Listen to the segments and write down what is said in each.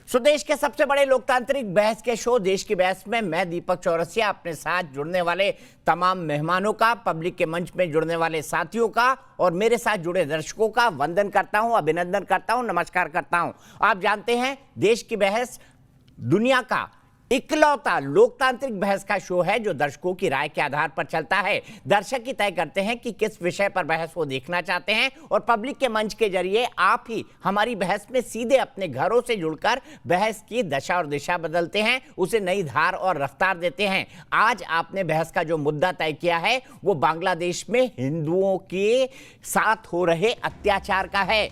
देश के सबसे बड़े लोकतांत्रिक बहस के शो देश की बहस में मैं दीपक चौरसिया अपने साथ जुड़ने वाले तमाम मेहमानों का, पब्लिक के मंच में जुड़ने वाले साथियों का और मेरे साथ जुड़े दर्शकों का वंदन करता हूं, अभिनंदन करता हूं, नमस्कार करता हूं। आप जानते हैं देश की बहस दुनिया का इकलौता लोकतांत्रिक बहस का शो है जो दर्शकों की राय के आधार पर चलता है। दर्शक ही तय करते हैं कि किस विषय पर बहस वो देखना चाहते हैं और पब्लिक के मंच के जरिए आप ही हमारी बहस में सीधे अपने घरों से जुड़कर बहस की दशा और दिशा बदलते हैं, उसे नई धार और रफ्तार देते हैं। आज आपने बहस का जो मुद्दा तय किया है वो बांग्लादेश में हिंदुओं के साथ हो रहे अत्याचार का है।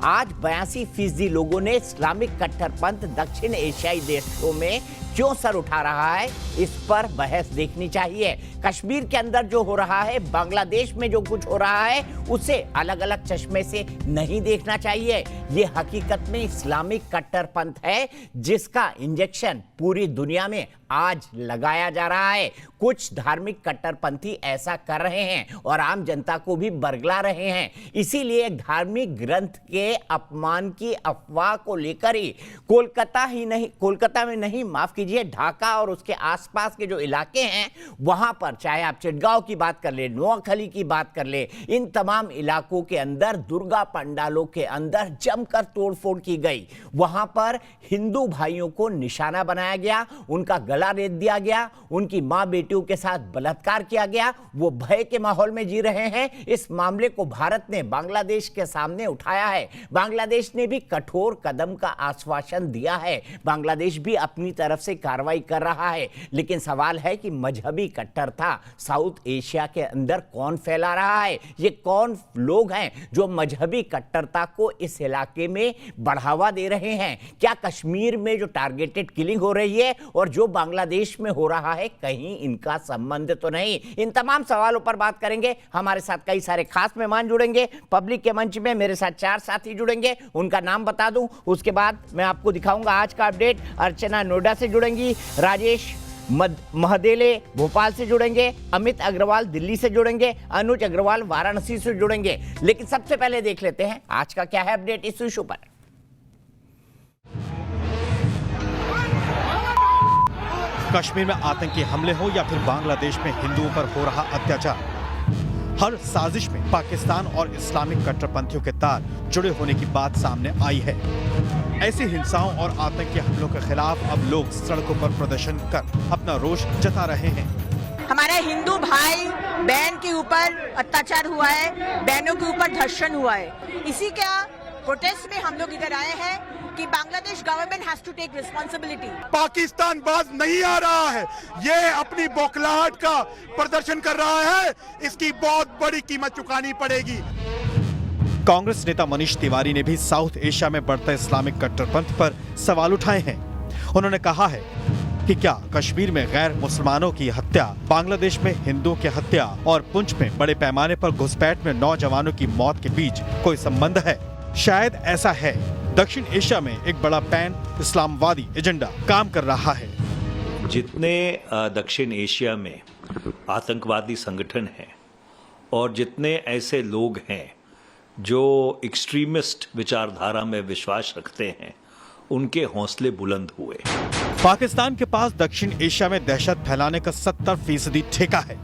आज 82% लोगों ने इस्लामिक कट्टरपंथ दक्षिण एशियाई देशों में क्यों सर उठा रहा है, इस पर बहस देखनी चाहिए। कश्मीर के अंदर जो हो रहा है, बांग्लादेश में जो कुछ हो रहा है, उसे अलग अलग चश्मे से नहीं देखना चाहिए। ये हकीकत में इस्लामिक कट्टरपंथ है जिसका इंजेक्शन पूरी दुनिया में आज लगाया जा रहा है। कुछ धार्मिक कट्टरपंथी ऐसा कर रहे हैं और आम जनता को भी बरगला रहे हैं। इसीलिए एक धार्मिक ग्रंथ के अपमान की अफवाह को लेकर ही कोलकाता में नहीं, माफ कीजिए, ढाका और उसके आसपास के जो इलाके हैं वहां पर, चाहे आप चिटगांव की बात कर ले, नोआखली की बात कर ले, इन तमाम इलाकों के अंदर दुर्गा पंडालों के अंदर जमकर तोड़फोड़ की गई। वहां पर हिंदू भाइयों को निशाना बनाया गया, उनका गला रेत दिया गया, उनकी मां बेटियों के साथ बलात्कार किया गया। वो भय के माहौल में जी रहे हैं। इस मामले को भारत ने बांग्लादेश के सामने उठाया है। बांग्लादेश ने भी कठोर कदम का आश्वासन दिया है। बांग्लादेश भी अपनी तरफ से कार्रवाई कर रहा है। लेकिन सवाल है कि मजहबी कट्टरता साउथ एशिया के अंदर कौन फैला रहा है? ये कौन लोग हैं जो मजहबी कट्टरता को इस इलाके में बढ़ावा दे रहे हैं? क्या कश्मीर में जो टारगेटेड किलिंग हो रही है और जो बांग्लादेश में हो रहा है, कहीं इनका संबंध तो नहीं? इन तमाम सवालों पर बात करेंगे। हमारे साथ कई सारे खास मेहमान जुड़ेंगे। पब्लिक के मंच में मेरे साथ 4 साथी जुड़ेंगे, उनका नाम बता दूं, उसके बाद मैं आपको दिखाऊंगा आज का अपडेट। अर्चना नोएडा से जुड़ेंगी, राजेश महदेले भोपाल से जुड़ेंगे, अमित अग्रवाल दिल्ली से जुड़ेंगे, अनुज अग्रवाल वाराणसी से जुड़ेंगे। लेकिन सबसे पहले देख लेते हैं आज का क्या है अपडेट इस इशू पर। कश्मीर में आतंकी हमले हो या फिर बांग्लादेश में हिंदुओं पर हो रहा अत्याचार, हर साजिश में पाकिस्तान और इस्लामिक कट्टरपंथियों के तार जुड़े होने की बात सामने आई है। ऐसी हिंसाओं और आतंकी हमलों के खिलाफ अब लोग सड़कों पर प्रदर्शन कर अपना रोष जता रहे हैं। हमारे हिंदू भाई बहन के ऊपर अत्याचार हुआ है, बहनों के ऊपर धर्षण हुआ है। इसी का प्रोटेस्ट में हम लोग इधर आए हैं कि Bangladesh government has to take responsibility. Pakistan बाज नहीं आ रहा है, ये अपनी बौखलाहट का प्रदर्शन कर रहा है। इसकी बहुत बड़ी कीमत चुकानी पड़ेगी। कांग्रेस नेता मनीष तिवारी ने भी साउथ एशिया में बढ़ते इस्लामिक कट्टरपंथ पर सवाल उठाए हैं। उन्होंने कहा है कि क्या कश्मीर में गैर मुसलमानों की हत्या, बांग्लादेश में हिंदुओं की हत्या और पुंछ में बड़े पैमाने पर घुसपैठ में नौजवानों की मौत के बीच कोई संबंध है? शायद ऐसा है। दक्षिण एशिया में एक बड़ा पैन इस्लामवादी एजेंडा काम कर रहा है। जितने दक्षिण एशिया में आतंकवादी संगठन हैं और जितने ऐसे लोग हैं जो एक्सट्रीमिस्ट विचारधारा में विश्वास रखते हैं, उनके हौसले बुलंद हुए। पाकिस्तान के पास दक्षिण एशिया में दहशत फैलाने का 70% ठेका है।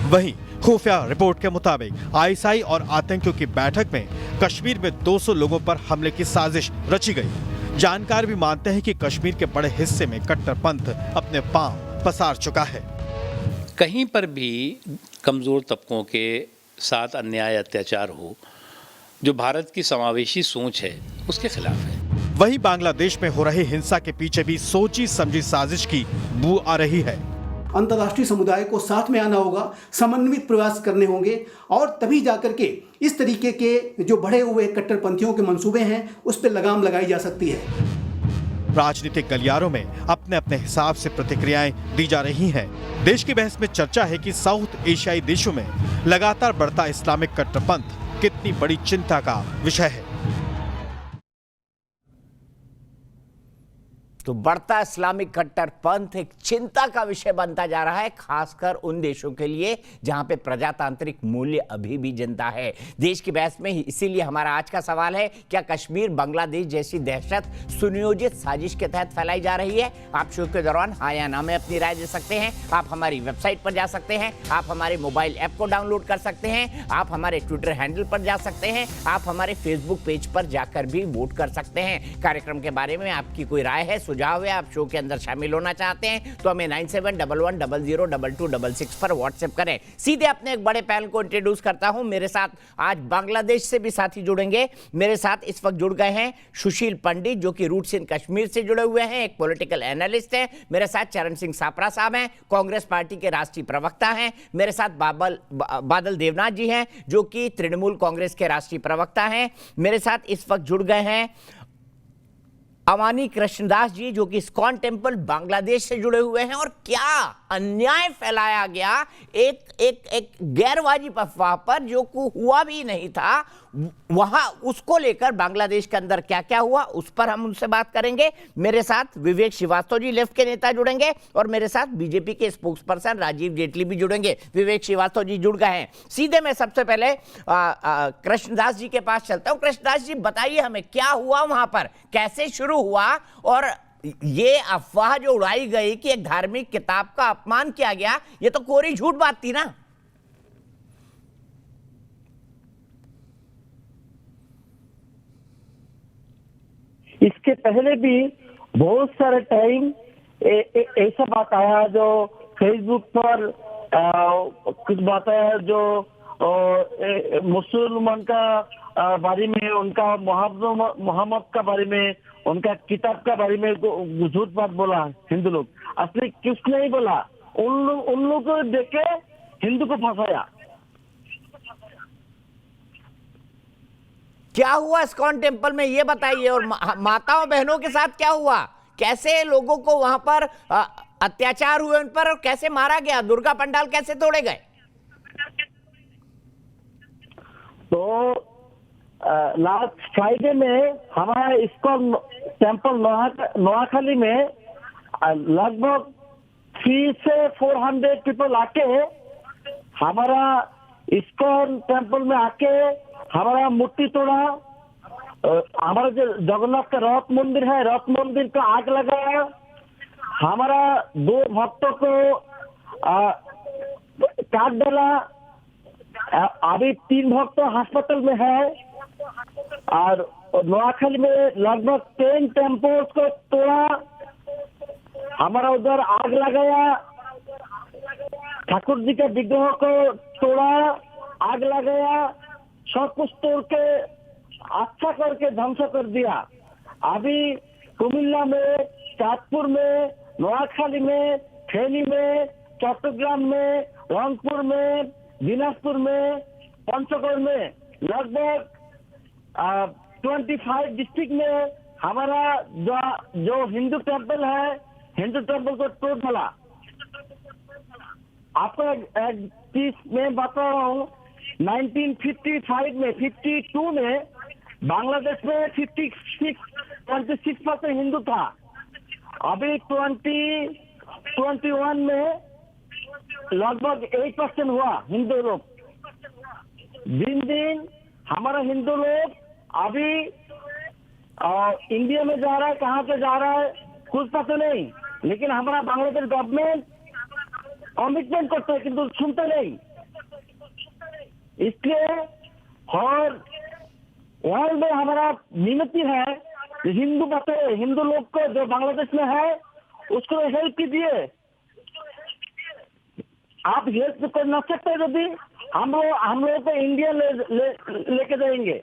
वहीं खुफिया रिपोर्ट के मुताबिक आईएसआई और आतंकियों की बैठक में कश्मीर में 200 लोगों पर हमले की साजिश रची गई। जानकार भी मानते हैं कि कश्मीर के बड़े हिस्से में कट्टरपंथ अपने पांव पसार चुका है। कहीं पर भी कमजोर तबकों के साथ अन्याय अत्याचार हो, जो भारत की समावेशी सोच है, उसके खिलाफ है। वहीं बांग्लादेश में हो रही हिंसा के पीछे भी सोची समझी साजिश की बू आ रही है। अंतर्राष्ट्रीय समुदाय को साथ में आना होगा, समन्वित प्रयास करने होंगे और तभी जाकर के इस तरीके के जो बढ़े हुए कट्टरपंथियों के मंसूबे हैं उस पर लगाम लगाई जा सकती है। राजनीतिक गलियारों में अपने अपने हिसाब से प्रतिक्रियाएं दी जा रही हैं। देश की बहस में चर्चा है कि साउथ एशियाई देशों में लगातार बढ़ता इस्लामिक कट्टरपंथ कितनी बड़ी चिंता का विषय है। तो बढ़ता इस्लामिक कट्टरपंथ एक चिंता का विषय बनता जा रहा है, खासकर उन देशों के लिए जहां पे प्रजातांत्रिक मूल्य अभी भी जिंदा है। देश की बहस में इसीलिए हमारा आज का सवाल है, क्या कश्मीर बांग्लादेश जैसी दहशत सुनियोजित साजिश के तहत फैलाई जा रही है? आप शो के दौरान हाँ या ना में अपनी राय दे सकते हैं। आप हमारी वेबसाइट पर जा सकते हैं, आप हमारे मोबाइल ऐप को डाउनलोड कर सकते हैं, आप हमारे ट्विटर हैंडल पर जा सकते हैं, आप हमारे फेसबुक पेज पर जाकर भी वोट कर सकते हैं। कार्यक्रम के बारे में आपकी कोई राय है, सुझाव है, आप शो के अंदर शामिल होना चाहते हैं तो हमें 9711002266 पर व्हाट्सएप करें। सीधे अपने एक बड़े पैनल को इंट्रोड्यूस करता हूं। मेरे साथ आज बांग्लादेश से भी साथी जुड़ेंगे। मेरे साथ इस वक्त जुड़ गए हैं सुशील पंडित, जो कि रूट्स इन कश्मीर से जुड़े हुए हैं, एक पॉलिटिकल एनालिस्ट हैं। मेरे साथ चरण सिंह सापरा साहब हैं, कांग्रेस पार्टी के राष्ट्रीय प्रवक्ता हैं। मेरे साथ बादल देवनाथ जी हैं, जो कि तृणमूल कांग्रेस के राष्ट्रीय प्रवक्ता हैं। मेरे साथ इस वक्त जुड़ गए हैं अवानी कृष्णदास जी, जो कि इस्कॉन टेम्पल बांग्लादेश से जुड़े हुए हैं। और क्या अन्याय फैलाया गया एक गैरवाजिब अफवाह पर, जो को हुआ भी नहीं था, वहां उसको लेकर बांग्लादेश के अंदर क्या क्या हुआ, उस पर हम उनसे बात करेंगे। मेरे साथ विवेक श्रीवास्तव जी लेफ्ट के नेता जुड़ेंगे और मेरे साथ बीजेपी के स्पोक्स पर्सन राजीव जेटली भी जुड़ेंगे। विवेक श्रीवास्तव जी जुड़ गए हैं। सीधे मैं सबसे पहले कृष्णदास जी के पास चलता हूं। कृष्णदास जी, बताइए हमें क्या हुआ वहां पर, कैसे शुरू हुआ, और ये अफवाह जो उड़ाई गई कि एक धार्मिक किताब का अपमान किया गया, ये तो कोरी झूठ बात थी ना? इसके पहले भी बहुत सारे टाइम ऐसा बात आया, जो फेसबुक पर कुछ बात आया जो मुसलमान का बारे में, उनका मोहम्मद का बारे में, उनका किताब का बारे में झूठ बात बोला हिंदू लोग। असली कुछ नहीं बोला, उन लोग को देख के हिंदू को फंसाया। क्या हुआ इस्कॉन टेम्पल में, ये बताइए। और माताओं बहनों के साथ क्या हुआ, कैसे लोगों को वहां पर अत्याचार हुए उन पर, और कैसे मारा गया, दुर्गा पंडाल कैसे तोड़े गए? तो लास्ट फ्राइडे में हमारा इस्कॉन टेम्पल नोआखाली में लगभग 300 से 400 पीपल आके हमारा इस्कॉन टेम्पल में आके हमारा मूर्ति तोड़ा। हमारा जो जगन्नाथ का रथ मंदिर है, रथ मंदिर का आग लगाया। हमारा 2 भक्तों को काट डाला। अभी 3 भक्त अस्पताल में है। और नोआखाली में लगभग 10 टेम्पल्स को तोड़ा। हमारा उधर आग लगाया, ठाकुर जी के विग्रह को तोड़ा, आग लगाया, सब कुछ तोड़ के अच्छा करके ध्वंस कर दिया। अभी कुमिल्ला में, चाँदपुर में, नोआखाली में, फेनी में, चट्टग्राम में, रंगपुर में, दिनाजपुर में, पंचगढ़ में लगभग 25 डिस्ट्रिक्ट में हमारा जो हिंदू टेम्पल है, हिंदू टेम्पल को तोड़ डाला। आपको एक चीज मैं बता रहा हूँ, 1955 में, 52 में बांग्लादेश में 26% हिंदू था। अभी 2021 में लगभग 8% हुआ हिंदू लोग। दिन दिन हमारा हिंदू लोग अभी इंडिया में जा रहा है, कहाँ पे जा रहा है कुछ पता नहीं, लेकिन हमारा बांग्लादेश गवर्नमेंट कमिटमेंट करते है किंतु सुनते नहीं। इसलिए हर वर्ल्ड में हमारा विनती है, हिंदू लोग को जो बांग्लादेश में है उसको हेल्प कीजिए। आप हेल्प कर ना सकते, यदि हम लोग को इंडिया लेके जाएंगे।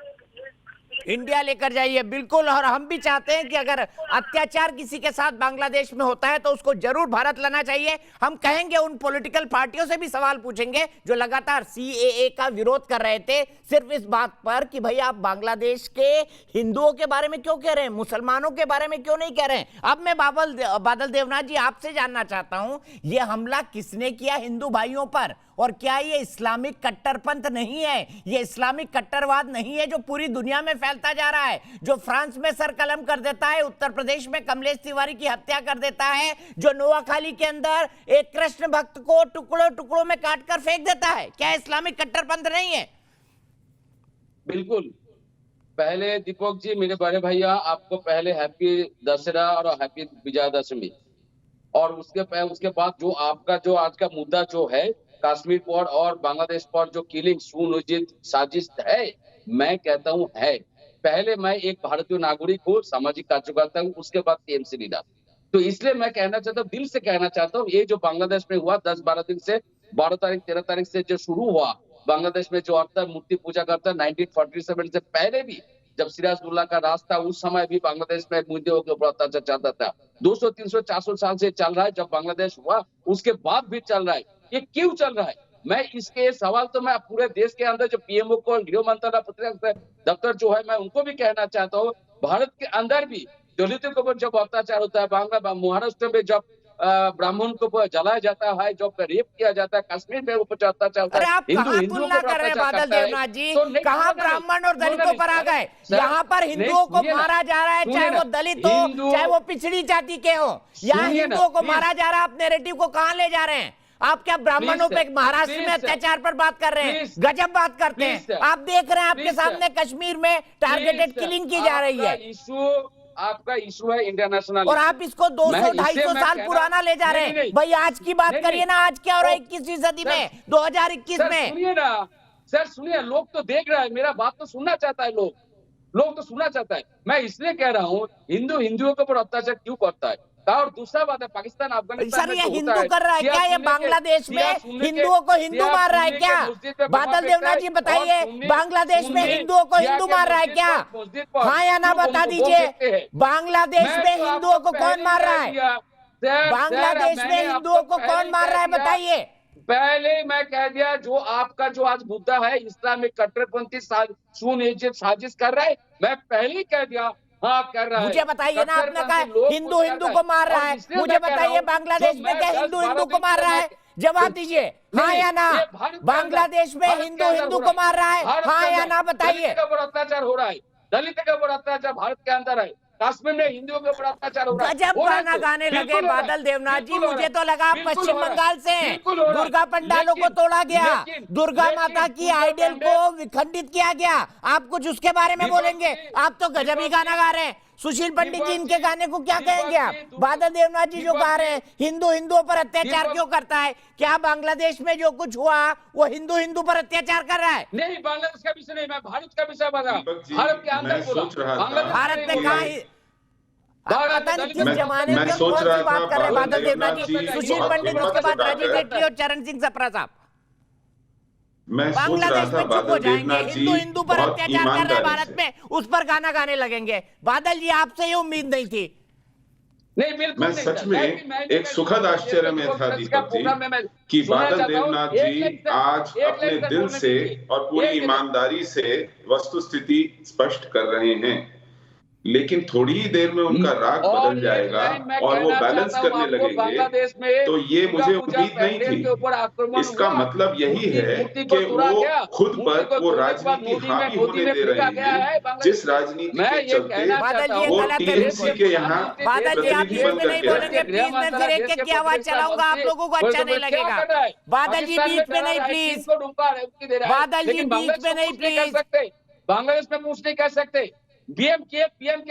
इंडिया लेकर जाइए, बिल्कुल। और हम भी चाहते हैं कि अगर अत्याचार किसी के साथ बांग्लादेश में होता है तो उसको जरूर भारत लाना चाहिए। हम कहेंगे, उन पॉलिटिकल पार्टियों से भी सवाल पूछेंगे जो लगातार CAA का विरोध कर रहे थे, सिर्फ इस बात पर कि भाई आप बांग्लादेश के हिंदुओं के बारे में क्यों कह रहे हैं, मुसलमानों के बारे में क्यों नहीं कह रहे हैं। अब मैं बादल देवनाथ जी आपसे जानना चाहता हूं, यह हमला किसने किया हिंदू भाइयों पर, और क्या ये इस्लामिक कट्टरपंथ नहीं है, ये इस्लामिक कट्टरवाद नहीं है जो पूरी दुनिया में फैलता करता जा रहा है, जो फ्रांस में सर कलम कर देता है, उत्तर प्रदेश में कमलेश तिवारी की हत्या कर देता है, जो नोआखाली के अंदर एक कृष्ण भक्त को टुकड़ों टुकड़ों में काटकर फेंक देता है, क्या इस्लामिक कट्टरपंथ नहीं है? बिल्कुल। पहले दीपक जी, मेरे बड़े भैया, आपको पहले हैप्पी दशहरा और हैप्पी विजयादशमी। और उसके बाद जो आपका जो आज का मुद्दा जो है कश्मीर पर और बांग्लादेश पर जो किलिंग सुनियोजित साजिश है, मैं कहता हूं है। पहले मैं एक भारतीय नागरिक हूँ, सामाजिक कार्यकर्ता हूँ, उसके बाद टीएमसी लीडर। तो इसलिए मैं कहना चाहता हूँ, दिल से कहना चाहता हूँ, ये जो बांग्लादेश में हुआ 10-12 दिन से, 12 तारीख 13 तारीख से जो शुरू हुआ बांग्लादेश में, जो आता मूर्ति पूजा करता 1947 से पहले भी जब सिराजुद्दौला का राज था, उस समय भी बांग्लादेश में मुद्दों के ऊपर अत्याचार चलता था। 200, 300, 400 साल से चल रहा है। जब बांग्लादेश हुआ उसके बाद भी चल रहा है। ये क्यों चल रहा है? मैं इसके सवाल तो मैं पूरे देश के अंदर जो पीएमओ को, गृह मंत्रालय दफ्तर जो है, मैं उनको भी कहना चाहता हूँ, भारत के अंदर भी दलितों के ऊपर जब अत्याचार होता है, महाराष्ट्र में जब ब्राह्मण को जलाया जाता है, जब रेप किया जाता है, कश्मीर में ऊपर अत्याचार होता है। अरे आप कहाँ तुलना कर रहे हैं बादल देवनाथ जी? कहाँ ब्राह्मण और दलितों पर आ गए? यहाँ पर हिंदुओं को मारा जा रहा है, चाहे वो दलित हो, चाहे वो पिछड़ी जाति के हो। यहाँ हिंदुओं को मारा जा रहा है। आप नैरेटिव को कहाँ ले जा रहे हैं? आप क्या ब्राह्मणों पे महाराष्ट्र में अत्याचार पर बात कर रहे हैं? गजब बात करते हैं। आप देख रहे हैं आपके सामने कश्मीर में टारगेटेड किलिंग की जा रही है। आपका इशू है इंटरनेशनल, और आप इसको 200-250 साल पुराना ले जा रहे हैं। भाई आज की बात करिए ना, आज क्या हो रहा है 21वीं सदी में, 2021 में। सुनिए ना सर, सुनिए, लोग तो देख रहा है, मेरा बात तो सुनना चाहता है, लोग तो सुनना चाहता है। मैं इसलिए कह रहा हूँ, हिंदुओं के ऊपर अत्याचार क्यों करता है। और दूसरा बात है, पाकिस्तान अफगानिस्तान में ये हिंदू कर रहा है क्या? ये बांग्लादेश में हिंदुओं को हिंदू मार रहा है क्या? बादल देवनाथ जी बताइए, बांग्लादेश में हिंदुओं को हिंदू मार रहा है क्या? हाँ या ना बता दीजिए। बांग्लादेश में हिंदुओं को कौन मार रहा है? बांग्लादेश में हिंदुओं को कौन मार रहा है बताइए। पहले मैं कह दिया, जो आपका जो आज मुद्दा है, इस्लामिक कट्टरपंथी सुनियोजित साजिश कर रहा है, मैं पहले ही कह दिया। हाँ, कर रहा है। मुझे बताइए ना, आपने कहा हिंदू को मार रहा है, मुझे बताइए बांग्लादेश में क्या हिंदू को मार रहा है? जवाब दीजिए, हाँ या ना। बांग्लादेश में हिंदू को मार रहा है, हाँ या ना बताइए। अत्याचार हो रहा है, दलित के ऊपर अत्याचार भारत के अंदर है, कश्मीर में हिंदुओं के ऊपर अत्याचार हो रहा है। गजब गाना गाने लगे बादल देवनाथ जी। मुझे तो लगा आप पश्चिम बंगाल से हैं। दुर्गा पंडालों को तोड़ा गया, दुर्गा माता की आइडल को विखंडित किया गया। आप कुछ उसके बारे में बोलेंगे? आप तो गजब ही गाना गा रहे हैं। सुशील पंडित जी, इनके गाने को क्या कहेंगे आप? बादल देवनाथ जी जो गा रहे हैं, हिंदुओं पर अत्याचार क्यों करता है? क्या बांग्लादेश में जो कुछ हुआ वो हिंदू पर अत्याचार कर रहा है? नहीं, बांग्लादेश का विषय नहीं, मैं भारत का विषय बता। भारत के अंदर भारत में कहा पता नहीं किस जमाने में कौन सी बात कर रहे हैं बादल देवनाथ जी। सुशील पंडित, उसके बाद राजीव जेटली और चरण सिंह सप्रा साहब। बांग्लादेश में चुप हो जाएंगे, हिंदू पर अत्याचार कर रहे हैं भारत में, उस पर गाना गाने लगेंगे। बादल जी, आपसे ये उम्मीद नहीं थी। नहीं, बिल्कुल मैं सच में एक सुखद आश्चर्य में था दीपक जी कि बादल देवनाथ जी आज अपने दिल से और पूरी ईमानदारी से वस्तुस्थिति स्पष्ट कर रहे हैं, लेकिन थोड़ी ही देर में उनका राग बदल जाएगा और वो बैलेंस करने लगेंगे। तो ये मुझे उम्मीद नहीं थी। इसका मतलब यही है कि वो खुद पर वो राजनीति हावी होने दे रहे हैं, जिस राजनीति के चलते वो टीएमसी के यहाँ प्रतिनिधि बनकर नहीं बोलेंगे प्लीज। मैं फिर एक की आवाज चलाऊंगा, आप लोगों को अच्छा नहीं लगेगा। बादल जी बीच में नहीं प्लीज, बादल जी बीच में नहीं प्लीज। बांग्लादेश में कुछ नहीं कह सकते। पीएम क्या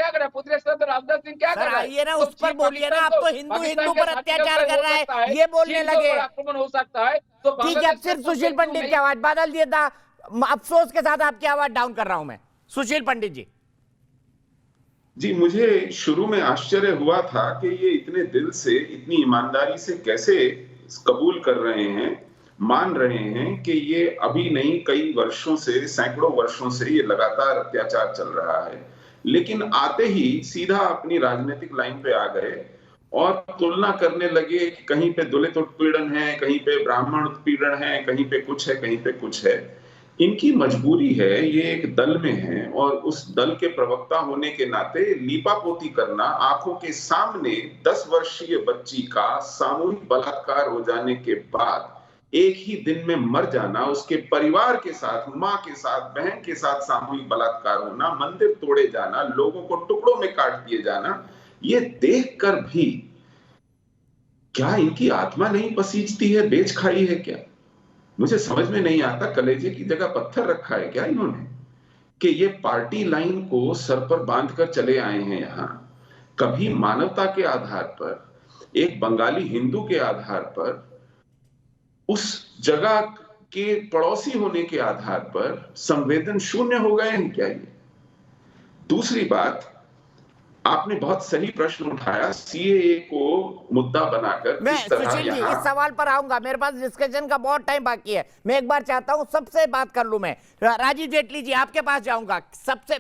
कर रहा है? राजनाथ सिंह क्या कर रहा है? ये ना उस पर बोलिए ना, आप तो हिंदू पर अत्याचार कर रहा है ये बोलने लगे। आक्रमण हो सकता है तो ठीक है। अब सिर्फ सुशील पंडित की आवाज बादल जी, अफसोस के साथ आपकी आवाज डाउन कर रहा हूं मैं। सुशील पंडित जी, मुझे शुरू में आश्चर्य हुआ था कि ये इतने दिल से, इतनी ईमानदारी से कैसे कबूल कर रहे हैं, मान रहे हैं कि ये अभी नहीं, कई वर्षों से, सैकड़ों वर्षों से ये लगातार अत्याचार चल रहा है। लेकिन आते ही सीधा अपनी राजनीतिक लाइन पे आ गए और तुलना करने लगे कि कहीं पे दलित उत्पीड़न है, कहीं पे ब्राह्मण उत्पीड़न है, कहीं पे कुछ है, कहीं पे कुछ है। इनकी मजबूरी है, ये एक दल में है और उस दल के प्रवक्ता होने के नाते लीपापोती करना, आंखों के सामने 10 वर्षीय बच्ची का सामूहिक बलात्कार हो जाने के बाद एक ही दिन में मर जाना, उसके परिवार के साथ, मां के साथ, बहन के साथ सामूहिक बलात्कार होना, मंदिर तोड़े जाना, लोगों को टुकड़ों में काट दिए जाना, ये देखकर भी क्या इनकी आत्मा नहीं पसीजती है? बेच खाई है क्या? मुझे समझ में नहीं आता, कलेजे की जगह पत्थर रखा है क्या इन्होंने कि ये पार्टी लाइन को सर पर बांधकर चले आए हैं यहां। कभी मानवता के आधार पर, एक बंगाली हिंदू के आधार पर, उस जगह के पड़ोसी होने के आधार पर संवेदन शून्य हो गए हैं क्या ये? दूसरी बात, आपने बहुत सही प्रश्न उठाया, सीएए को मुद्दा बनाकर मैं किस तरह सुशील जी इस सवाल पर आऊंगा, मेरे पास डिस्कशन का बहुत टाइम बाकी है। मैं एक बार चाहता हूं सबसे बात कर लूं। मैं राजीव जेटली जी आपके पास जाऊंगा। सबसे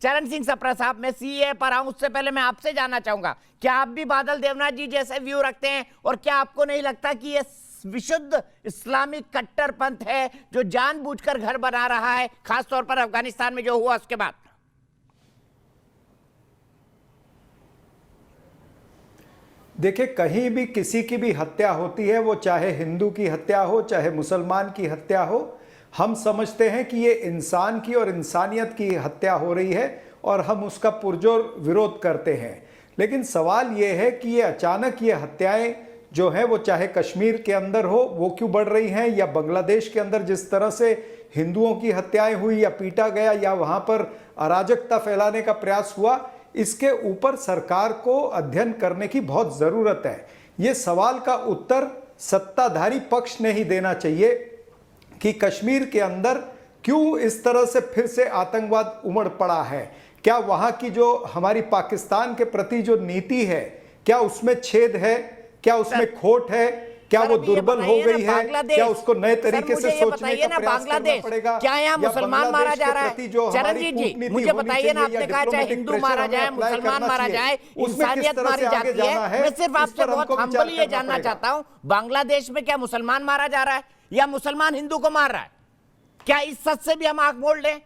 चरण सिंह सप्रा साहब, मैं सीएए पर आऊं उससे पहले मैं आपसे जानना चाहूंगा, क्या आप भी बादल देवनाथ जी जैसे व्यू रखते हैं? और क्या आपको नहीं लगता कि ये विशुद्ध इस्लामिक कट्टरपंथ है जो जानबूझकर घर बना रहा है, खासतौर पर अफगानिस्तान में जो हुआ उसके बाद? देखिए, कहीं भी किसी की भी हत्या होती है, वो चाहे हिंदू की हत्या हो चाहे मुसलमान की हत्या हो, हम समझते हैं कि ये इंसान की और इंसानियत की हत्या हो रही है और हम उसका पुरजोर विरोध करते हैं। लेकिन सवाल ये है कि ये अचानक ये हत्याएं जो है वो चाहे कश्मीर के अंदर हो वो क्यों बढ़ रही हैं, या बांग्लादेश के अंदर जिस तरह से हिंदुओं की हत्याएं हुई या पीटा गया या वहाँ पर अराजकता फैलाने का प्रयास हुआ, इसके ऊपर सरकार को अध्ययन करने की बहुत ज़रूरत है। ये सवाल का उत्तर सत्ताधारी पक्ष ने ही देना चाहिए कि कश्मीर के अंदर क्यों इस तरह से फिर से आतंकवाद उमड़ पड़ा है। क्या वहाँ की जो हमारी पाकिस्तान के प्रति जो नीति है, क्या उसमें छेद है, क्या उसमें खोट है, क्या वो दुर्बल हो गई है, क्या उसको नए तरीके से सोचने का प्रयास करना पड़ेगा? क्या यहाँ मुसलमान मारा जा रहा है? चरणजीत जी मुझे बताइए ना, आपने कहा चाहे हिंदू मारा जाए, मुसलमान मारा जाए, इंसानियत मारी जाती है। मैं सिर्फ आपसे बहुत हम्बली ये जानना चाहता हूँ, बांग्लादेश में क्या मुसलमान मारा जा रहा है या मुसलमान हिंदू को मार रहा है? क्या इस सच से भी हम आंख मोड़ लें?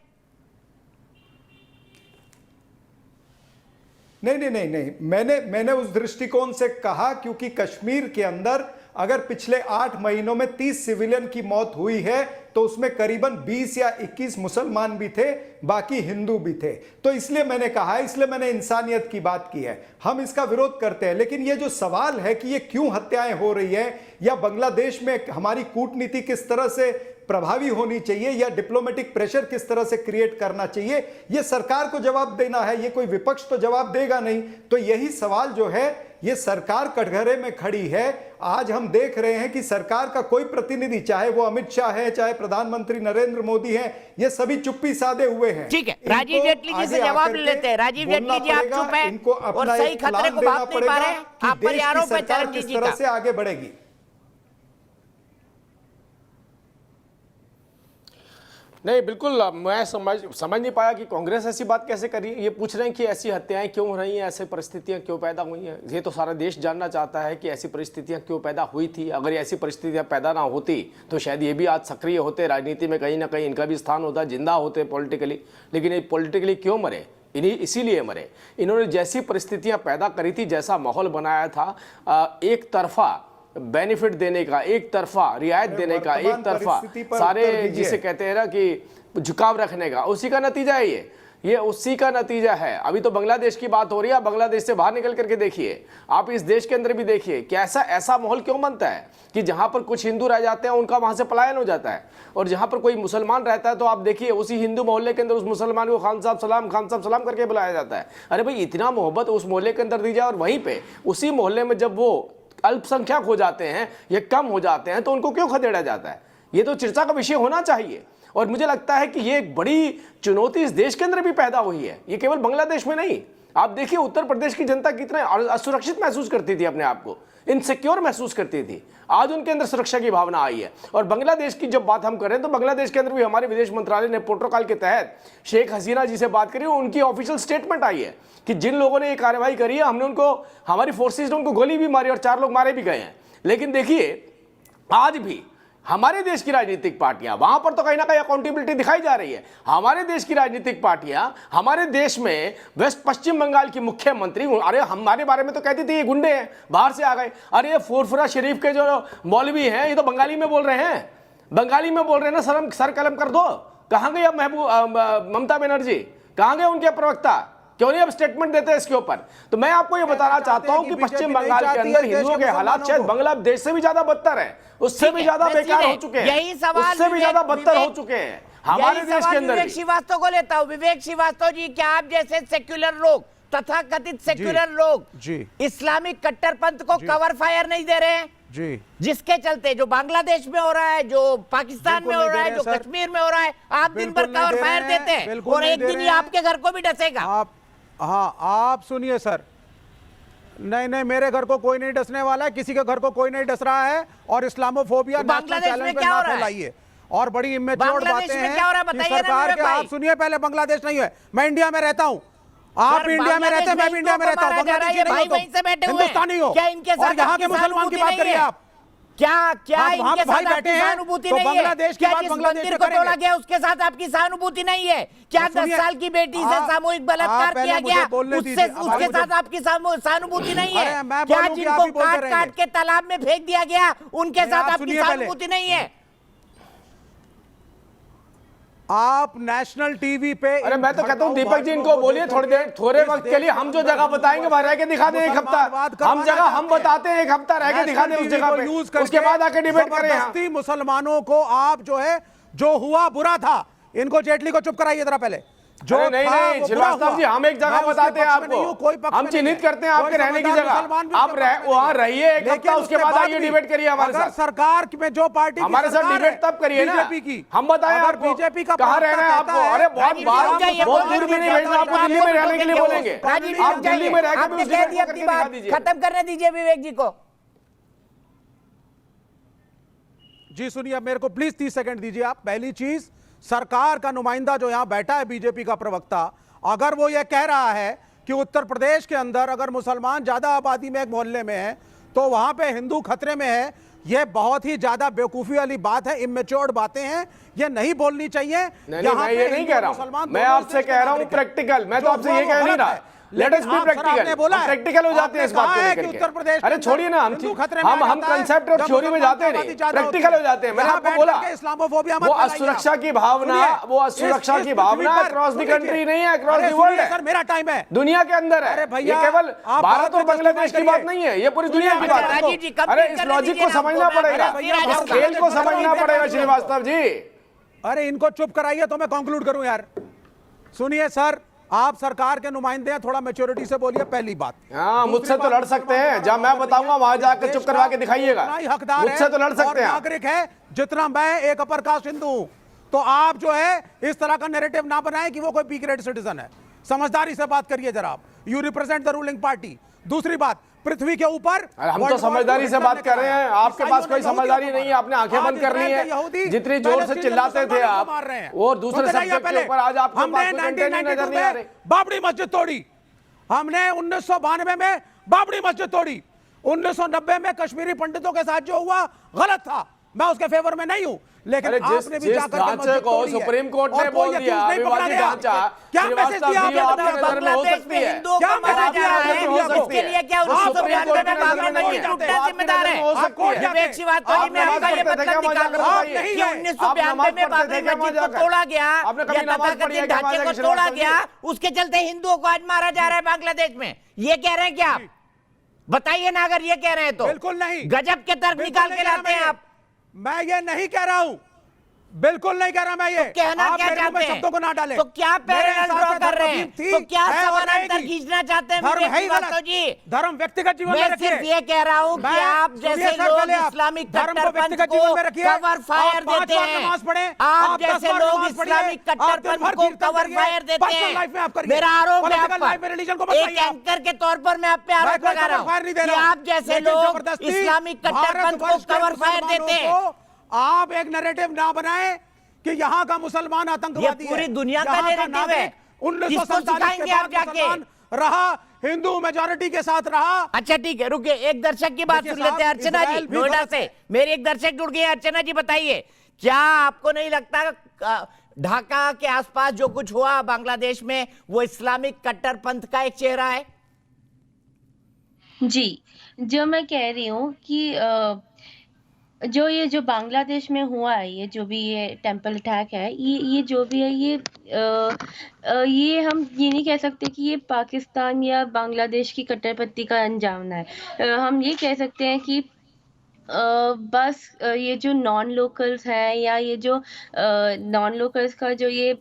नहीं, मैंने उस दृष्टिकोण से कहा क्योंकि कश्मीर के अंदर अगर पिछले 8 महीनों में 30 सिविलियन की मौत हुई है तो उसमें करीबन 20 या 21 मुसलमान भी थे, बाकी हिंदू भी थे। तो इसलिए मैंने कहा है, इसलिए मैंने इंसानियत की बात की है। हम इसका विरोध करते हैं, लेकिन ये जो सवाल है कि ये क्यों हत्याएं हो रही है या बांग्लादेश में हमारी कूटनीति किस तरह से प्रभावी होनी चाहिए या डिप्लोमेटिक प्रेशर किस तरह से क्रिएट करना चाहिए, ये सरकार को जवाब देना है, ये कोई विपक्ष तो जवाब देगा नहीं। तो यही सवाल जो है ये सरकार कटघरे में खड़ी है। आज हम देख रहे हैं कि सरकार का कोई प्रतिनिधि, चाहे वो अमित शाह है चाहे प्रधानमंत्री नरेंद्र मोदी है, ये सभी चुप्पी साधे हुए हैं। ठीक है, राजीव जेटली जी से जवाब लेते हैं। राजीव जेटली जी आप चुप हैं और सही खतरे को भाप नहीं पा रहे हैं, आप पर आरोप है चरणजीत जी का। से आगे बढ़ेगी। नहीं, बिल्कुल मैं समझ नहीं पाया कि कांग्रेस ऐसी बात कैसे करी। ये पूछ रहे हैं कि ऐसी हत्याएं क्यों हो रही हैं, ऐसी परिस्थितियां क्यों पैदा हुई हैं। ये तो सारा देश जानना चाहता है कि ऐसी परिस्थितियां क्यों पैदा हुई थी। अगर ऐसी परिस्थितियां पैदा ना होती तो शायद ये भी आज सक्रिय होते, राजनीति में कहीं ना कहीं इनका भी स्थान होता, जिंदा होते पॉलिटिकली। लेकिन ये पॉलिटिकली क्यों मरे? इसीलिए मरे, इन्होंने जैसी परिस्थितियाँ पैदा करी थी, जैसा माहौल बनाया था, एक तरफा बेनिफिट देने का, एक तरफा रियायत देने का, एक तरफा सारे जिसे कहते हैं ना कि झुकाव रखने का, उसी का नतीजा है ये उसी का नतीजा है। अभी तो बांग्लादेश की बात हो रही है, बांग्लादेश से बाहर निकल करके देखिए, आप इस देश के अंदर भी देखिए कि ऐसा माहौल क्यों बनता है कि जहां पर कुछ हिंदू रह जाते हैं उनका वहां से पलायन हो जाता है, और जहां पर कोई मुसलमान रहता है तो आप देखिए उसी हिंदू मोहल्ले के अंदर उस मुसलमान को खान साहब सलाम करके बुलाया जाता है। अरे भाई, इतना मोहब्बत उस मोहल्ले के अंदर दी जाए और वहीं पर उसी मोहल्ले में जब वो अल्पसंख्यक हो जाते हैं या कम हो जाते हैं तो उनको क्यों खदेड़ा जाता है? ये तो चर्चा का विषय होना चाहिए। और मुझे लगता है कि ये एक बड़ी चुनौती इस देश के अंदर भी पैदा हुई है, ये केवल बांग्लादेश में नहीं। आप देखिए उत्तर प्रदेश की जनता कितने असुरक्षित महसूस करती थी, अपने आप को इनसिक्योर महसूस करती थी। आज उनके अंदर सुरक्षा की भावना आई है। और बांग्लादेश की जब बात हम कर रहे हैं तो बांग्लादेश के अंदर भी हमारे विदेश मंत्रालय ने प्रोटोकॉल के तहत शेख हसीना जी से बात करी, उनकी ऑफिशियल स्टेटमेंट आई है कि जिन लोगों ने ये कार्रवाई करी है, हमने उनको, हमारी फोर्सेज ने उनको गोली भी मारी और 4 लोग मारे भी गए हैं। लेकिन देखिए आज भी हमारे देश की राजनीतिक पार्टियां, वहां पर तो कहीं ना कहीं अकाउंटेबिलिटी दिखाई जा रही है। हमारे देश की राजनीतिक पार्टियां, हमारे देश में वेस्ट पश्चिम बंगाल की मुख्यमंत्री, अरे हमारे बारे में तो कहती थी ये गुंडे हैं, बाहर से आ गए। अरे ये फुरफुरा शरीफ के जो मौलवी हैं, ये तो बंगाली में बोल रहे हैं, बंगाली में बोल रहे हैं ना, शर्म सर कलम कर दो। कहां गई अब ममता बनर्जी, कहां गए उनके प्रवक्ता, क्यों नहीं अब स्टेटमेंट देते हैं इसके ऊपर? तो मैं आपको ये बताना चाहता हूं कि पश्चिम बंगाल के अंदर हिंदुओं के हालात शायद बांग्लादेश से भी ज्यादा बदतर है, उससे भी ज्यादा बेकार हो चुके हैं, यही सवाल उससे भी ज्यादा बदतर हो चुके हैं हमारे देश के अंदर। विवेक श्रीवास्तव को लेता हूं। विवेक श्रीवास्तव जी, क्या आप जैसे सेक्युलर लोग, तथाकथित सेक्युलर लोग इस्लामिक कट्टरपंथ को कवर फायर नहीं दे रहे हैं? जी, जिसके चलते जो बांग्लादेश में हो रहा है, जो पाकिस्तान में हो रहा है, जो कश्मीर में हो रहा है, आप दिन भर कवर फायर देते हैं और एक दिन ये आपके घर को भी डसेगा। हाँ, आप सुनिए सर, नहीं, मेरे घर को कोई नहीं डसने वाला है, किसी के घर को कोई नहीं डस रहा है। और इस्लामोफोबिया बांग्लादेश में क्या हो रहा है? और बड़ी इमेच्योर बातें हैं कि सरकार के। आप सुनिए पहले, बांग्लादेश नहीं है, मैं इंडिया में रहता हूूं, आप इंडिया में रहते हैं, मैं भी इंडिया में रहता हूं, हिंदुस्तानी हो। और यहाँ के मुसलमान की बात करिए आप, क्या इनके साथ आपकी सहानुभूति नहीं है? बांग्लादेश की क्या बात जिस बांग्लादेश मंदिर में को तोड़ा करेंगे। गया उसके साथ आपकी सहानुभूति नहीं है? क्या 10 साल की बेटी से सामूहिक बलात्कार किया गया, उसके साथ आपकी सहानुभूति नहीं है? क्या जिनको काट काट के तालाब में फेंक दिया गया उनके साथ आपकी सहानुभूति नहीं है? आप नेशनल टीवी पे, अरे मैं तो कहता हूँ दीपक जी, इनको बोलिए थोड़ी देर, थोड़े वक्त के लिए हम जो जगह बताएंगे वहां रह के दिखा दें एक हफ्ता, हम जगह हम बताते हैं एक हफ्ता रह के दिखा दें उस जगह पे, उसके बाद आके डिबेट करें। मुसलमानों को आप जो है, जो हुआ बुरा था, इनको जेटली को चुप कराइए जरा पहले। जो नहीं श्रीवास्तव जी, हम एक जगह बताते हैं आपको, हम चिन्हित करते हैं आपके रहने की जगह, आप वहां रहिए एक हफ्ता, उसके बाद आइए डिबेट करिए हमारे साथ। सरकार में जो पार्टी हमारे साथ डिबेट तब करिए ना, हम बताएं आपको बीजेपी का कहाँ रहना है आपको। अरे बहुत दूर भी नहीं भेजना आपको, दिल्ली में रहने के लिए बोलेंगे, आप दिल्ली में रह के खत्म करने दीजिए विवेक जी को। जी सुनिए, अब मेरे को प्लीज 30 सेकंड दीजिए आप। पहली चीज, सरकार का नुमाइंदा जो यहां बैठा है, बीजेपी का प्रवक्ता, अगर वो ये कह रहा है कि उत्तर प्रदेश के अंदर अगर मुसलमान ज्यादा आबादी में एक मोहल्ले में है तो वहां पे हिंदू खतरे में है, ये बहुत ही ज्यादा बेवकूफी वाली बात है, इमेच्योर्ड बातें हैं, ये नहीं बोलनी चाहिए। नहीं, मैं ये नहीं कह रहा हूं, मैं आपसे कह रहा हूं प्रैक्टिकल, मैं तो आपसे ये कह नहीं रहा। Let us be practical, practical हो जाते हैं इस बात को लेकर के। उत्तर प्रदेश, अरे छोड़िए ना, हम कंसेप्ट और थ्योरी में जाते नहीं, प्रैक्टिकल हो जाते हैं। मैंने आपको बोला इस्लामोफोबिया, वो असुरक्षा की भावना, वो असुरक्षा की भावना अक्रॉस द कंट्री नहीं है, अक्रॉस द वर्ल्ड है। सर मेरा टाइम है, दुनिया के अंदर है, ये केवल भारत और बांग्लादेश की बात नहीं है, ये पूरी दुनिया की बात है। अरे इस लॉजिक को समझना पड़ेगा, इस खेल को समझना पड़ेगा श्रीवास्तव जी। अरे इनको चुप कराइए तो मैं कंक्लूड करूं यार। सुनिए सर, आप सरकार के नुमाइंदे हैं, थोड़ा मैच्योरिटी से बोलिए, पहली बात। हाँ, मुझसे तो लड़ सकते हैं, जब मैं बताऊंगा वहां जाकर चुप करवा के दिखाइएगा, मुझसे तो लड़ सकते हैं। नागरिक है जितना मैं एक अपर कास्ट हिंदू हूं, तो आप जो है इस तरह का नैरेटिव ना बनाएं कि वो कोई बी ग्रेड सिटीजन है। समझदारी से बात करिए जरा आप, you represent the ruling party. दूसरी बात, पृथ्वी के ऊपर हम तो समझदारी से बात कर रहे हैं, आपके पास कोई समझदारी नहीं है, आपने आंखें बंद कर ली है। जितनी जोर से चिल्लाते थे आप और दूसरे सब्जेक्ट के ऊपर, आज आपके पास कोई कंटेंट नजर नहीं आ रहे। बाबरी मस्जिद तोड़ी हमने 1992 में, बाबरी मस्जिद तोड़ी 1990 में। कश्मीरी पंडितों के साथ जो हुआ गलत था, मैं उसके फेवर में नहीं हूं, लेकिन आपने भी जाकर ढांचे को सुप्रीम कोर्ट ने बोल दिया विवादित ढांचा, क्या मैसेज दिया आपने? बांग्लादेश में हिंदुओं को मारा जा रहा है, इसके लिए क्या 1992 में बाबरी मस्जिद टूटना जिम्मेदार है? विवेक श्रीवास्तव जी, मैं आपका ये मतलब निकाल रहा हूं कि 1992 में बाबरी मस्जिद को तोड़ा गया या तथाकथित ढांचे को तोड़ा गया, उसके चलते हिंदुओं को आज मारा जा रहा है बांग्लादेश में। ये कह रहे हैं क्या आप? बताइए ना, अगर ये कह रहे हैं तो। बिल्कुल नहीं, गजब के तर्क निकाल के लाते हैं आप। मैं ये नहीं कह रहा हूं, बिल्कुल नहीं कह रहा मैं ये। तो कहना क्या चाहते हैं? शब्दों को ना डालें। तो क्या पैरेलल ड्रॉ कर रहे हैं? तो क्या समानांतर खींचना चाहते हैं विवेक श्रीवास्तव जी? धर्म व्यक्तिगत जीवन में मैं रखिए। सिर्फ ये कह रहा हूं कि आप जैसे लोग इस्लामिक कट्टरपंथ को कवर फायर देते हैं, आप जैसे लोग इस्लामिक कट्टरपंथ को कवर फायर देते हैं, मेरा आरोप है आप पर। एक एंकर के तौर पर मैं आप पे आरोप लगा रहा हूं कि आप जैसे लोग इस्लामिक कट्टरपंथ को कवर फायर देते हैं। आप एक नैरेटिव ना बनाएं कि यहाँ का मुसलमान आतंकवादी है। पूरी दुनिया का नैरेटिव है, किसको सिखाएंगे आप जाके? रहा हिंदू मेजॉरिटी के साथ रहा। अच्छा ठीक है, रुकिए, एक दर्शक की बात देखिए सुन लेते हैं। साहब, अर्चना जी इजराइल भी नोएडा गलत से है। मेरी एक दर्शक जुड़ गई है। अर्चना जी बताइए, क्या आपको नहीं लगता ढाका के आसपास जो कुछ हुआ बांग्लादेश में वो इस्लामिक कट्टरपंथ का एक चेहरा है? जी, जो मैं कह रही हूँ कि जो बांग्लादेश में हुआ है, ये जो भी ये टेम्पल अटैक है, ये जो भी है, ये हम ये नहीं कह सकते कि ये पाकिस्तान या बांग्लादेश की कट्टरपंथी का अंजाम है। हम ये कह सकते हैं कि बस ये जो नॉन लोकल्स हैं या ये जो नॉन लोकल्स का जो ये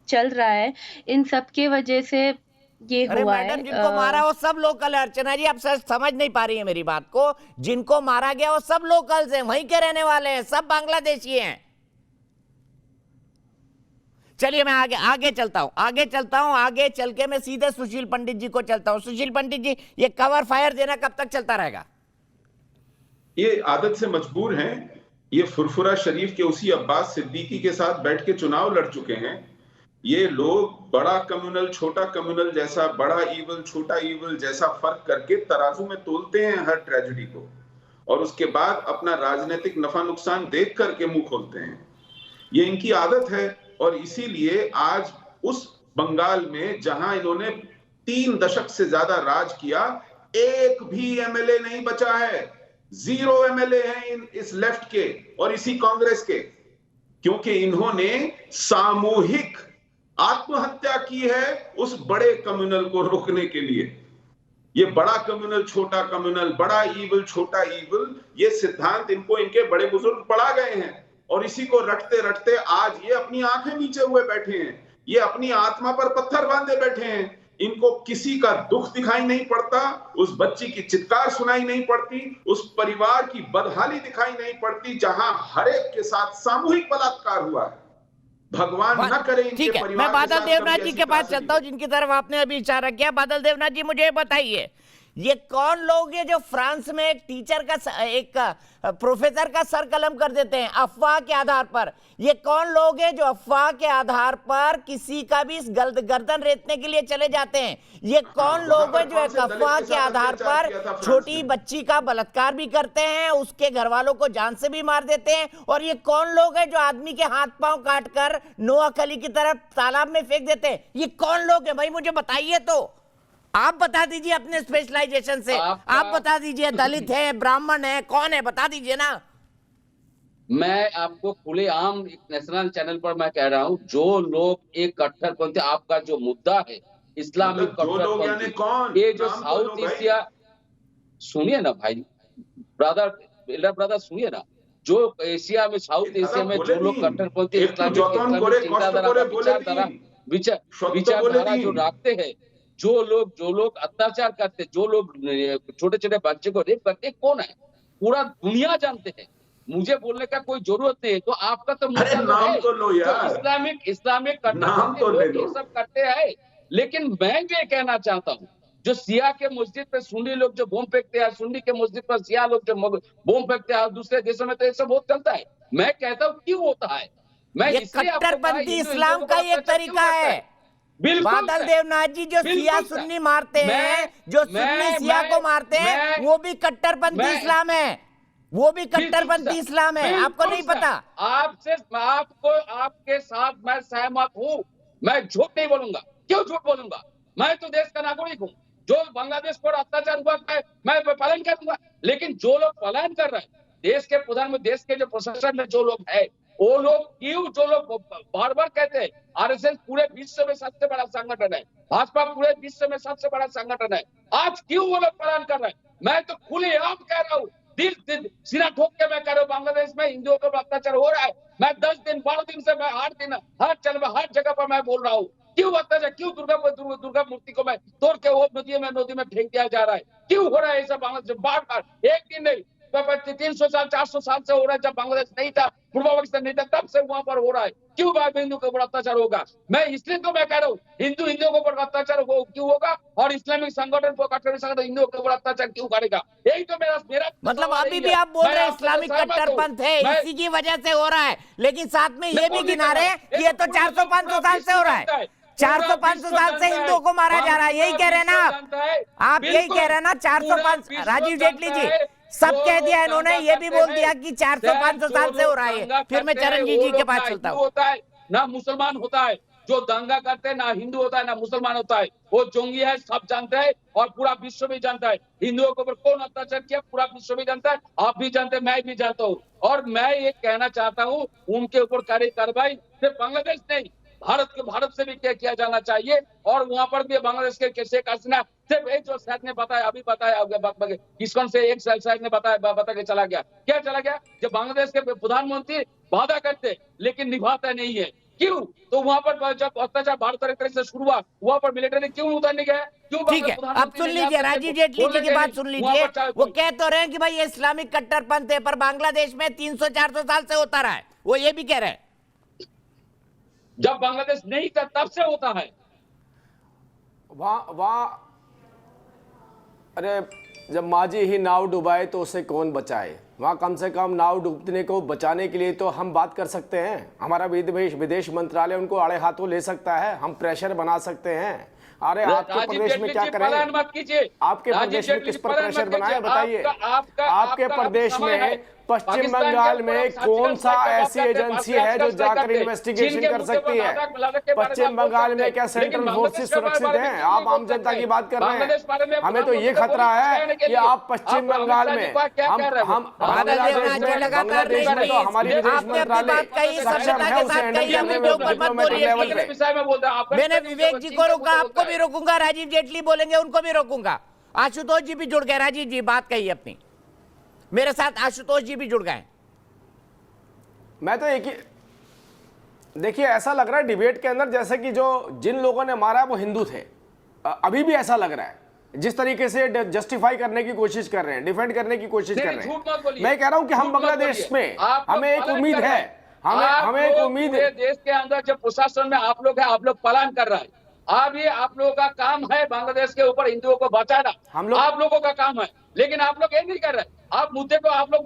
चल रहा है, इन सब के वजह से ये अरे हुआ मैडम, है। जिनको मारा वो सब लोकल है। अर्चना जी आप समझ नहीं पा रही है मेरी बात को। जिनको मारा गया वो सब लोकल्स हैं, वहीं के रहने वाले हैं, सब बांग्लादेशी हैं। चलिए मैं आगे चलता हूं। आगे चल के मैं सीधे सुशील पंडित जी को चलता हूं। सुशील पंडित जी, ये कवर फायर देना कब तक चलता रहेगा? ये आदत से मजबूर हैं। ये फुरफुरा शरीफ के उसी अब्बास सिद्दीकी के साथ बैठ के चुनाव लड़ चुके हैं। ये लोग बड़ा कम्युनल छोटा कम्युनल जैसा, बड़ा ईवल छोटा ईवल जैसा फर्क करके तराजू में तोलते हैं हर ट्रेजेडी को, और उसके बाद अपना राजनीतिक नफा नुकसान देख करके मुंह खोलते हैं। ये इनकी आदत है। और इसीलिए आज उस बंगाल में जहां इन्होंने 3 दशक से ज्यादा राज किया, एक भी एमएलए नहीं बचा है। 0 एमएलए हैं इस लेफ्ट के और इसी कांग्रेस के, क्योंकि इन्होंने सामूहिक आत्महत्या की है उस बड़े कम्युनल को रोकने के लिए। ये बड़ा कम्युनल छोटा कम्युनल, बड़ा ईवल छोटा ईवल, ये सिद्धांत इनको इनके बड़े बुजुर्ग पढ़ा गए हैं, और इसी को रटते रटते आज ये अपनी आंखें नीचे हुए बैठे हैं। ये अपनी आत्मा पर पत्थर बांधे बैठे हैं। इनको किसी का दुख दिखाई नहीं पड़ता, उस बच्ची की चित्कार सुनाई नहीं पड़ती, उस परिवार की बदहाली दिखाई नहीं पड़ती जहां हर एक के साथ सामूहिक बलात्कार हुआ है। भगवान न करे इनके ठीक है, परिवार मैं बादल के साथ देवनाथ कभी जी ऐसी के पास त्रासदी चलता हूं, जिनकी तरफ आपने अभी इशारा किया। बादल देवनाथ जी, मुझे बताइए, ये कौन लोग हैं जो फ्रांस में एक टीचर का, एक प्रोफेसर का सर कलम कर देते हैं अफवाह के आधार पर? ये कौन लोग हैं जो अफवाह के आधार पर किसी का भी गर्दन रेतने के लिए चले जाते हैं? ये कौन लोग हैं जो एक अफवाह के आधार पर छोटी बच्ची का बलात्कार भी करते हैं, उसके घर वालों को जान से भी मार देते हैं? और ये कौन लोग हैं जो आदमी के हाथ पांव काटकर नोआ खली की तरफ तालाब में फेंक देते हैं? ये कौन लोग हैं भाई, मुझे बताइए। तो आप बता दीजिए अपने स्पेशलाइजेशन से, आप बता दीजिए, दलित है, ब्राह्मण है, कौन है, बता दीजिए ना। मैं आपको खुलेआम एक नेशनल चैनल पर मैं कह रहा हूं, जो लोग एक कट्टरपंथी, आपका जो मुद्दा है इस्लामिक कट्टरपंथी, ये जो साउथ एशिया, सुनिए ना भाई, ब्रदर सुनिए ना, जो एशिया में, साउथ एशिया में जो लोग कट्टरपंथी इस्लामिक विचारधारा जो रखते हैं, जो लोग अत्याचार करते, जो लोग छोटे छोटे बच्चे को रेप करते, कौन है? पूरा दुनिया जानते हैं। मुझे बोलने का कोई जरूरत नहीं है। तो आपका तो मुद्दा नाम तो लो यार, इस्लामिक कट्टरपंथी ये सब करते हैं। लेकिन मैं ये कहना चाहता हूँ, जो सिया के मस्जिद पे सुन्नी लोग जो बम फेंकते हैं, सुन्नी के मस्जिद पर सिया लोग जो बम फेंकते हैं, दूसरे देशों में तो ये सब बहुत चलता है। मैं कहता हूँ क्यों होता है? मैं कट्टरपंथी इस्लाम का एक तरीका है। बादल देवनाथ जी, जो सिया सुन्नी मारते हैं, जो सुन्नी सिया को मारते हैं, वो भी कट्टरपंथी इस्लाम है, वो भी कट्टरपंथी इस्लाम है। आपको नहीं पता? आपके साथ मैं सहमत हूँ। मैं झूठ नहीं बोलूंगा। क्यों झूठ बोलूंगा? मैं तो देश का नागरिक हूँ। जो बांग्लादेश पर अत्याचार हुआ मैं पालन करूंगा। लेकिन जो लोग पलायन कर रहे हैं, देश के प्रधानमंत्री, देश के जो प्रशासन में जो लोग है, वो लोग क्यों, जो लोग बार बार कहते हैं आरएसएस पूरे विश्व में सबसे बड़ा संगठन है, भाजपा पूरे विश्व में सबसे बड़ा संगठन है, आज क्यों वो लोग पलायन कर रहे हैं? मैं तो खुलेआम कह रहा हूँ, दिल सिरा ठोक के मैं कह रहा हूँ, बांग्लादेश में हिंदुओं पर अत्याचार हो रहा है। मैं 10 दिन 12 दिन से मैं हर जगह पर मैं बोल रहा हूँ, क्यों अत्याचार, क्यों दुर्गा मूर्ति को मैं तोड़ के वो नदी में फेंक दिया जा रहा है? क्यों हो रहा है ऐसा बांग्लादेश? बार एक दिन नहीं, 300 साल 400 साल से हो रहा है। जब बांग्लादेश नहीं था, पूर्व पाकिस्तान नहीं था, तब से वहां पर हो रहा है। क्यों हिंदू के ऊपर अत्याचार होगा? मैं इसलिए तो मैं कह रहा हूँ, हिंदुओं के ऊपर अत्याचार क्यों होगा, और इस्लामिक संगठन को हिंदुओं के ऊपर अत्याचार क्यों करेगा? यही तो मेरा मतलब अभी भी आप बोल रहे हैं इस्लामिक कट्टरपंथ है, इसी की वजह से हो रहा है, लेकिन साथ में ये भी गिना रहे हैं कि ये तो 400-500 साल से हो रहा है। 400-500 साल से हिंदुओं को मारा जा रहा है, यही कह रहे हैं ना आप यही कह रहे हैं ना 400-500। राजीव जेटली जी सब कह दिया इन्होंने, ये भी बोल दिया कि 400-500 साल से हो रहा है। फिर मैं चरणजीत जी के पास चलता हूँ। ना मुसलमान होता है, जो दंगा करते हैं ना हिंदू होता है ना मुसलमान होता है, वो जोंगी है, सब जानते हैं और पूरा विश्व भी जानता है। हिंदुओं के ऊपर कौन अत्याचार किया पूरा विश्व भी जानता है, आप भी जानते हैं, मैं भी जानता हूँ। और मैं ये कहना चाहता हूँ उनके ऊपर कड़ी कार्रवाई सिर्फ बांग्लादेश नहीं भारत से भी किया जाना चाहिए। और वहां पर भी बांग्लादेश के शेख हसीना सिर्फ एक जो शायद ने बताया अभी बताया किसकन से एक शायद ने बता के चला गया, क्या चला गया, जब बांग्लादेश के प्रधानमंत्री वादा करते लेकिन निभाता नहीं है, क्यों? तो वहां पर जब अत्याचार भारत तरह से शुरू हुआ वहां पर मिलिट्री क्यों उतरने गया? क्यों? ठीक है, अब सुन लीजिए राजीव जेटली जी की बात सुन लीजिए। वो कह तो रहे हैं कि भाई ये इस्लामिक कट्टरपंथ है, पर बांग्लादेश में 300-400 साल से होता रहा है, वो ये भी कह रहे हैं। जब बांग्लादेश नहीं था तब से होता है। वहां अरे जब माझी ही नाव डुबाए तो उसे कौन बचाए। वहाँ कम से कम नाव डूबने को बचाने के लिए तो हम बात कर सकते हैं। हमारा विदेश मंत्रालय उनको आड़े हाथों ले सकता है, हम प्रेशर बना सकते हैं। अरे आपके प्रदेश में क्या करें? आपके प्रदेश में किस पर प्रेशर बनाए बताइए। आपके प्रदेश में पश्चिम बंगाल में कौन सा ऐसी एजेंसी है जो जाकर इन्वेस्टिगेशन कर सकती है? पश्चिम बंगाल में क्या सेंट्रल फोर्सेस सुरक्षित हैं? आप आम जनता की बात कर रहे हैं। हमें तो ये खतरा है कि आप पश्चिम बंगाल में हम बांग्लादेश में तो हमारी विदेश मंत्रालय सक्षम है उसे हैंडल करने में डिप्लोमेटिक लेवल पे। मैंने विवेक जी को रोका, आपको भी रोकूंगा, राजीव जेटली बोलेंगे उनको भी रोकूंगा। आशुतोष जी भी जुड़ गए। राजीव जी बात कही अपनी, मेरे साथ आशुतोष जी भी जुड़ गए। मैं तो एक ही देखिए ऐसा लग रहा है डिबेट के अंदर जैसे कि जो जिन लोगों ने मारा वो हिंदू थे। अभी भी ऐसा लग रहा है, जिस तरीके से जस्टिफाई करने की कोशिश कर रहे हैं, डिफेंड करने की कोशिश कर रहे हैं। मैं कह रहा हूं कि हम बांग्लादेश में हमें एक उम्मीद है, हमें एक उम्मीद है। देश के अंदर जब प्रशासन में आप लोग है, आप लोग पलायन कर रहे हैं। अब ये आप लोगों का काम है बांग्लादेश के ऊपर हिंदुओं को बचाना, आप लोगों का काम है, लेकिन आप लोग ये नहीं कर रहे। आप मुद्दे को आप लोग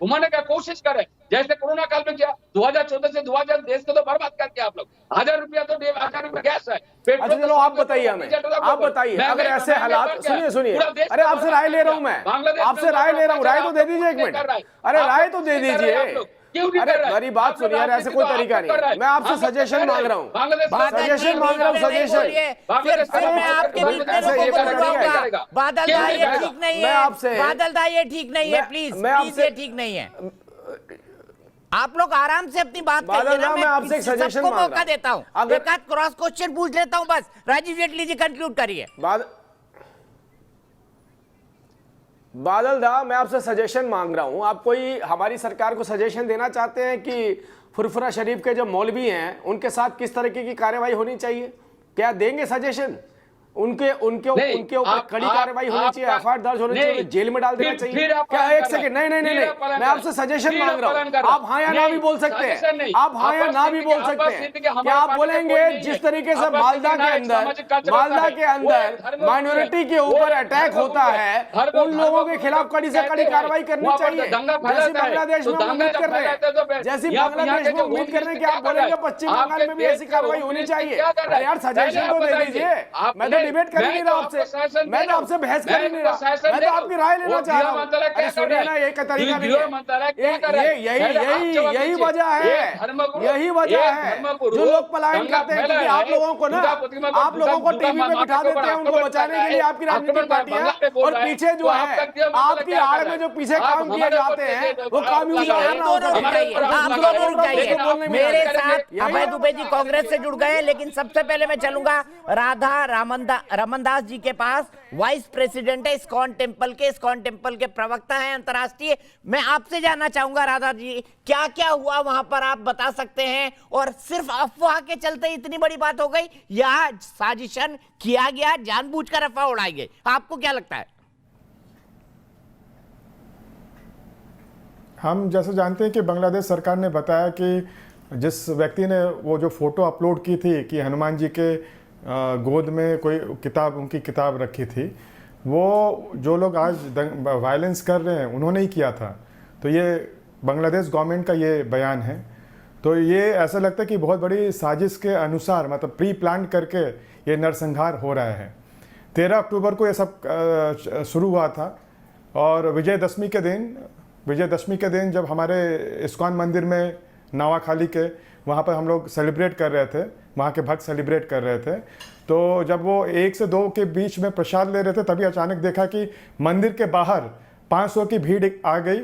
घुमाने का कोशिश कर रहे, जैसे कोरोना काल में किया 2014 से 2000 देश को तो बर्बाद करके आप लोग 1000 रुपया तो 1000 रुपया गैस है। अच्छा चलो आप बताइए हमें, आप बताइए अगर ऐसे हालात, सुनिए अरे आपसे राय ले रहा हूं मैं, आपसे राय ले रहा हूं, राय तो दे दीजिए एक मिनट। अरे राय तो दे दीजिए। अरे मेरी बात सुनिए यार, ऐसे कोई तरीका नहीं। मैं आपसे सजेशन मांग रहा हूँ, सजेशन मांग रहा हूँ, सजेशन। बादल दा ये ठीक नहीं है, बादल दा ये ठीक नहीं है, प्लीज ये ठीक नहीं है। आप लोग आराम से अपनी बात करिए ना, मैं आपसे एक सजेशन मांग रहा हूं, मौका देता हूं, एक आध क्रॉस क्वेश्चन पूछ लेता हूं बस। राजीव जेटली जी कंक्लूड करिए। बादल दा मैं आपसे सजेशन मांग रहा हूं, आप कोई हमारी सरकार को सजेशन देना चाहते हैं कि फुरफुरा शरीफ के जो मौलवी हैं उनके साथ किस तरीके की कार्रवाई होनी चाहिए? क्या देंगे सजेशन? उनके ऊपर कड़ी कार्रवाई होनी चाहिए, एफआईआर दर्ज होनी चाहिए, जेल में डाल देना चाहिए क्या? एक सेकंड, नहीं, मैं आपसे सजेशन मांग रहा हूँ। आप हाँ या ना भी बोल सकते हैं, आप हाँ या ना भी बोल सकते हैं। क्या आप बोलेंगे जिस तरीके से मालदा के अंदर माइनॉरिटी के ऊपर अटैक होता है उन लोगों के खिलाफ कड़ी से कड़ी कार्रवाई करनी चाहिए, जैसे बांग्लादेश में उम्मीद कर रहे हैं, जैसे बांग्लादेश में उम्मीद कर रहे हैं कि आप बोलेंगे पश्चिम बंगाल में भी ऐसी कार्रवाई होनी चाहिए? अरे यार सजेशन तो दे दीजिए। मैं डिबेट कर नहीं रहा आपसे, मैं तो आपसे बहस कर नहीं रहा, मैं तो आपकी राय लेना चाह रहा हूं। अरे सुनिए ना, ये का तरीका नहीं है। यही वजह है जो लोग पलायन करते हैं, क्योंकि आप लोगों को ना, आप लोगों को टीवी पे बिठा देते हैं उनको बचाने के लिए आपकी राजनीतिक पार्टियां, और पीछे जो है आपकी आड़ में जो पीछे काम किए जाते हैं वो काम मेरे साथ अभय दुबे जी कांग्रेस से जुड़ गए। लेकिन सबसे पहले मैं चलूंगा राधा रमनदास जी के पास, वाइस प्रेसिडेंट है इस्कॉन टेम्पल के प्रवक्ता हैं अंतर्राष्ट्रीय। मैं आपसे जानना चाहूंगा राधा जी, क्या क्या हुआ वहां पर, आप बता सकते हैं? और सिर्फ अफवाह के चलते इतनी बड़ी बात हो गई या साजिशन किया गया, जानबूझकर अफवाह उड़ाई गई? आपको क्या लगता है? हम जैसे जानते हैं कि बांग्लादेश सरकार ने बताया कि जिस व्यक्ति ने वो जो फोटो अपलोड की थी कि हनुमान जी के गोद में कोई किताब, उनकी किताब रखी थी, वो जो लोग आज वायलेंस कर रहे हैं उन्होंने ही किया था। तो ये बांग्लादेश गवर्नमेंट का ये बयान है। तो ये ऐसा लगता है कि बहुत बड़ी साजिश के अनुसार, मतलब प्री प्लान करके ये नरसंहार हो रहा है। 13 अक्टूबर को ये सब शुरू हुआ था और विजयदशमी के दिन जब हमारे इस्कॉन मंदिर में नवाखाली के वहाँ पर हम लोग सेलिब्रेट कर रहे थे, वहाँ के भक्त सेलिब्रेट कर रहे थे, तो जब वो 1 से 2 के बीच में प्रसाद ले रहे थे तभी अचानक देखा कि मंदिर के बाहर 500 की भीड़ आ गई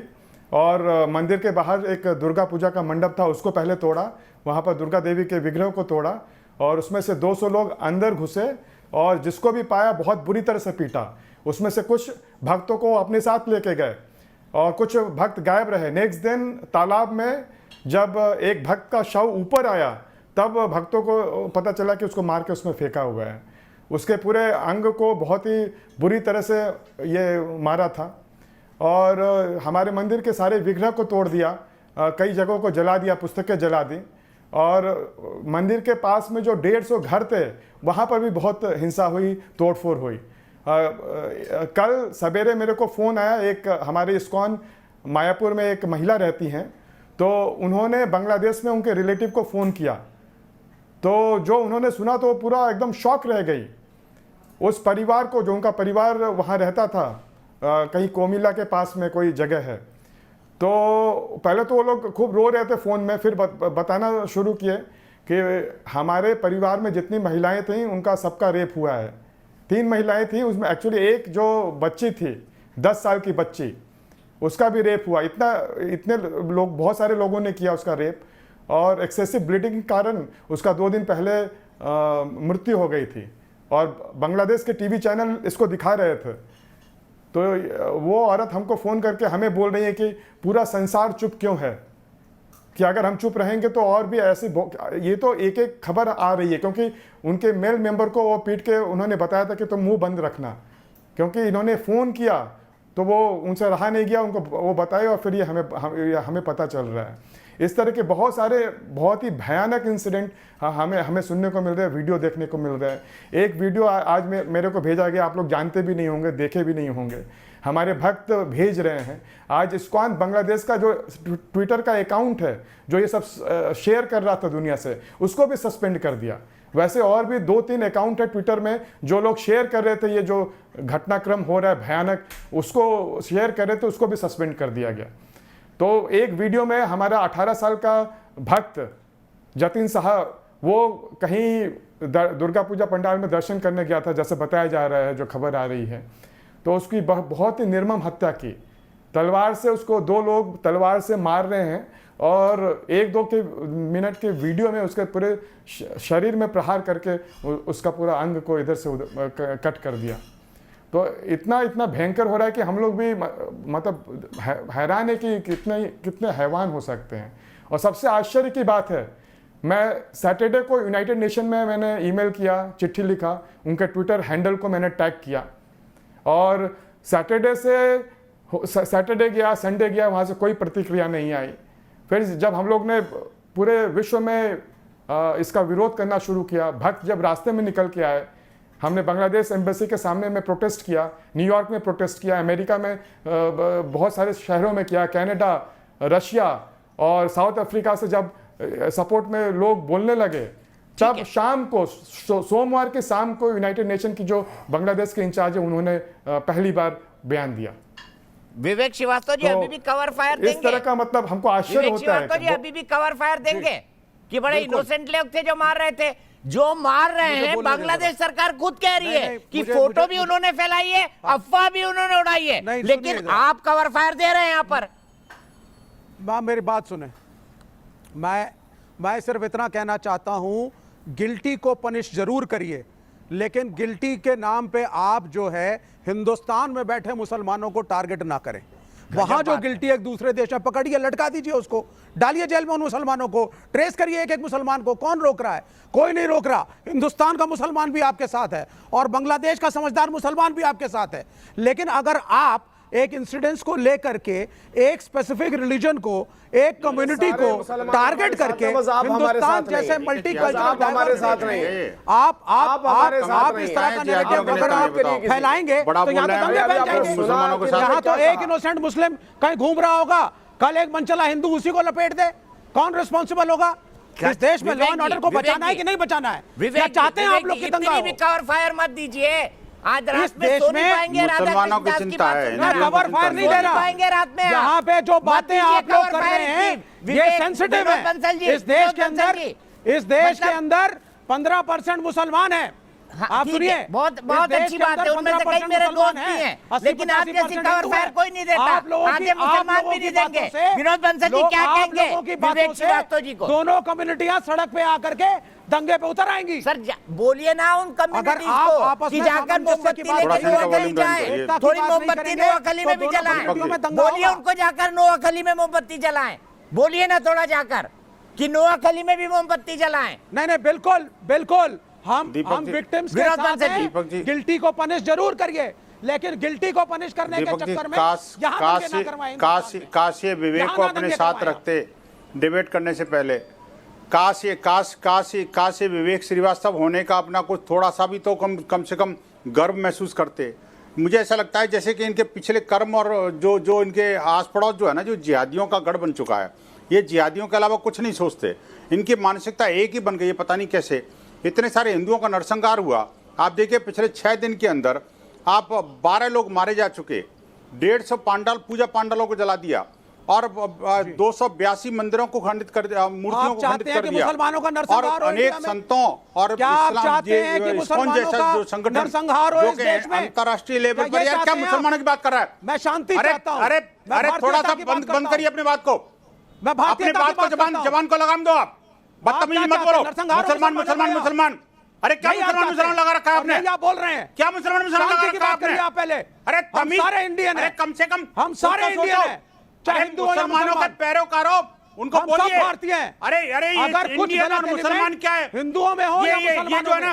और मंदिर के बाहर एक दुर्गा पूजा का मंडप था, उसको पहले तोड़ा, वहाँ पर दुर्गा देवी के विग्रह को तोड़ा और उसमें से 200 लोग अंदर घुसे और जिसको भी पाया बहुत बुरी तरह से पीटा। उसमें से कुछ भक्तों को अपने साथ लेके गए और कुछ भक्त गायब रहे। नेक्स्ट दिन तालाब में जब एक भक्त का शव ऊपर आया तब भक्तों को पता चला कि उसको मार के उसमें फेंका हुआ है। उसके पूरे अंग को बहुत ही बुरी तरह से ये मारा था और हमारे मंदिर के सारे विग्रह को तोड़ दिया, कई जगहों को जला दिया, पुस्तकें जला दी और मंदिर के पास में जो 150 घर थे वहाँ पर भी बहुत हिंसा हुई, तोड़फोड़ हुई। कल सवेरे मेरे को फ़ोन आया, एक हमारे इस्कॉन मायापुर में एक महिला रहती हैं, तो उन्होंने बांग्लादेश में उनके रिलेटिव को फ़ोन किया, तो जो उन्होंने सुना तो पूरा एकदम शॉक रह गई। उस परिवार को, जो उनका परिवार वहाँ रहता था, कहीं कोमिला के पास में कोई जगह है, तो पहले तो वो लोग खूब रो रहे थे फ़ोन में, फिर बताना शुरू किए कि हमारे परिवार में जितनी महिलाएं थीं उनका सबका रेप हुआ है। 3 महिलाएं थीं, उसमें एक्चुअली एक जो बच्ची थी 10 साल की बच्ची, उसका भी रेप हुआ। इतने लोग, बहुत सारे लोगों ने किया उसका रेप और एक्सेसिव ब्लीडिंग के कारण उसका 2 दिन पहले मृत्यु हो गई थी और बांग्लादेश के टीवी चैनल इसको दिखा रहे थे। तो वो औरत हमको फ़ोन करके हमें बोल रही है कि पूरा संसार चुप क्यों है, कि अगर हम चुप रहेंगे तो और भी ऐसी, ये तो एक एक खबर आ रही है, क्योंकि उनके मेल मेंबर को वो पीट के उन्होंने बताया था कि तुम मुंह बंद रखना, क्योंकि इन्होंने फ़ोन किया तो वो उनसे रहा नहीं गया, उनको वो बताए और फिर ये हमें पता चल रहा है। इस तरह के बहुत सारे बहुत ही भयानक इंसिडेंट हमें सुनने को मिल रहे हैं, वीडियो देखने को मिल रहा है। एक वीडियो आज मेरे को भेजा गया, आप लोग जानते भी नहीं होंगे, देखे भी नहीं होंगे, हमारे भक्त भेज रहे हैं। आज इस्कॉन बांग्लादेश का जो ट्विटर का अकाउंट है जो ये सब शेयर कर रहा था दुनिया से, उसको भी सस्पेंड कर दिया। वैसे और भी 2-3 अकाउंट है ट्विटर में जो लोग शेयर कर रहे थे, ये जो घटनाक्रम हो रहा है भयानक, उसको शेयर कर रहे थे, उसको भी सस्पेंड कर दिया गया। तो एक वीडियो में हमारा 18 साल का भक्त जतिन साहब, वो कहीं दुर्गा पूजा पंडाल में दर्शन करने गया था, जैसे बताया जा रहा है, जो खबर आ रही है, तो उसकी बहुत ही निर्मम हत्या की। तलवार से उसको 2 लोग तलवार से मार रहे हैं और 1-2 मिनट के वीडियो में उसके पूरे शरीर में प्रहार करके उसका पूरा अंग को इधर से उधर कट कर दिया। तो इतना भयंकर हो रहा है कि हम लोग भी मतलब हैरान है कि कितने हैवान हो सकते हैं। और सबसे आश्चर्य की बात है, मैं सैटरडे को यूनाइटेड नेशन में मैंने ईमेल किया, चिट्ठी लिखा, उनके ट्विटर हैंडल को मैंने टैग किया और सैटरडे गया, संडे गया, वहाँ से कोई प्रतिक्रिया नहीं आई। फिर जब हम लोग ने पूरे विश्व में इसका विरोध करना शुरू किया, भक्त जब रास्ते में निकल के आए, हमने बांग्लादेश एम्बेसी के सामने में प्रोटेस्ट किया, न्यूयॉर्क में प्रोटेस्ट किया, अमेरिका में बहुत सारे शहरों में किया, कनाडा, रशिया और साउथ अफ्रीका से जब सपोर्ट में लोग बोलने लगे, तब शाम को, सोमवार के शाम को यूनाइटेड नेशन की जो बांग्लादेश के इंचार्ज है, उन्होंने पहली बार बयान दिया। विवेक श्रीवास्तव जी अभी भी कवर फायर देंगे? इस तरह का मतलब हमको आश्चर्य होता है। जी अभी भी कवर फायर देंगे कि बड़े इनोसेंट लोग थे जो मार रहे थे? जो मार रहे हैं बांग्लादेश सरकार खुद कह रही है कि फोटो भी उन्होंने फैलाई है, अफवाह भी उन्होंने उड़ाई है, लेकिन आप कवर फायर दे रहे हैं यहाँ पर। मेरी बात सुने, मैं सिर्फ इतना कहना चाहता हूं, गिल्टी को पनिश जरूर करिए, लेकिन गिल्टी के नाम पे आप जो है हिंदुस्तान में बैठे मुसलमानों को टारगेट ना करें। वहां जो गिल्टी एक दूसरे देश में, पकड़िए, लटका दीजिए उसको, डालिए जेल में उन मुसलमानों को, ट्रेस करिए एक एक मुसलमान को। कौन रोक रहा है? कोई नहीं रोक रहा। हिंदुस्तान का मुसलमान भी आपके साथ है और बांग्लादेश का समझदार मुसलमान भी आपके साथ है। लेकिन अगर आप एक इंसिडेंस को लेकर के एक स्पेसिफिक रिलीजन को, एक कम्युनिटी को टारगेट करके हिंदुस्तान जैसे मल्टीकल्चरल, आप इस तरह का नैरेटिव अगर आप फैलाएंगे तो यहाँ तो दंगे फैल जाएंगे। यहाँ तो एक इनोसेंट मुस्लिम कहीं घूम रहा होगा, कल एक मनचला हिंदू उसी को लपेट दे, कौन रिस्पॉन्सिबल होगा? इस देश में लॉ एंड ऑर्डर को बचाना है कि नहीं बचाना है? क्या चाहते हैं आप लोग कि दंगा हो? इतनी भी कवर फायर मत दीजिए। आज इस रात में देश सो नहीं में पाएंगे, मुसलमानों की चिंता है, मैं कवर फायर नहीं दे रहा। पाएंगे रात में। यहाँ पे जो बातें आप लोग कर रहे हैं ये सेंसिटिव है। इस देश के अंदर 15% मुसलमान है। आप सुनिए, बहुत अच्छी बात है, उनमें से कई मेरे दोस्त भी हैं, लेकिन आप जैसी कवर फायर कोई नहीं देता। आधे मुसलमान भी नहीं देंगे। विनोद बंसल जी क्या कहेंगे विवेक श्रीवास्तव जी को? दोनों कम्युनिटियां सड़क पे आकर के दंगे पे उतर आएंगी। सर बोलिए ना उन कम्युनिटीज को कि जाकर मोमबत्ती लेकर नोआखली जाए, थोड़ी मोमबत्ती नोआखली में भी जलाएं। बोलिए उनको जाकर नोआखली में मोमबत्ती जलाएं। बोलिए ना थोड़ा जाकर कि नोआखली में भी मोमबत्ती जलाएं। नहीं, बिल्कुल बिल्कुल, हम विक्टिम्स के साथ हैं। गिल्टी को पनिश जरूर करिए, लेकिन गिल्टी को पनिश करने के चक्कर में काश ये विवेक को अपने साथ रखते डिबेट करने से पहले। काश ये विवेक श्रीवास्तव होने का अपना कुछ थोड़ा सा भी तो कम से कम गर्व महसूस करते। मुझे ऐसा लगता है जैसे कि इनके पिछले कर्म और जो इनके आस पड़ोस जो है ना, जो जिहादियों का गढ़ बन चुका है, ये जिहादियों के अलावा कुछ नहीं सोचते। इनकी मानसिकता एक ही बन गई है, पता नहीं कैसे। इतने सारे हिंदुओं का नरसंहार हुआ, आप देखिए पिछले 6 दिन के अंदर आप 12 लोग मारे जा चुके, 150 पूजा पांडालों को जला दिया और 282 मंदिरों को खंडित कर दिया, मूर्तियों को खंडित कर दिया, मुसलमानों का नरसंहार और अनेक संतों और इस्लाम जैसा जो संगठन जो अंतर्राष्ट्रीय लेवल पर, यार क्या मुसलमानों की बात कर रहा है? मैं शांति चाहता हूं। अरे थोड़ा सा बंद करिए अपनी बात को, अपनी बात को जबान को लगाम दो। आप बदतमीजी मत बोलो। मुसलमान अरे क्या मुसलमान लगा रखा है आपने? क्या बोल रहे हैं? क्या मुसलमान लगा रखा है आपने? आप पहले अरे तमीज, सारे इंडियन है, कम से कम हम सारे इंडियन हैं, चाहे हिंदू हो या मुसलमानों के पैरोकारों उनको बोलिए। भारतीय हैं। अरे अगर कुछ इंडियन और मुसलमान क्या है? हिंदुओं में हो या ये जो है ना,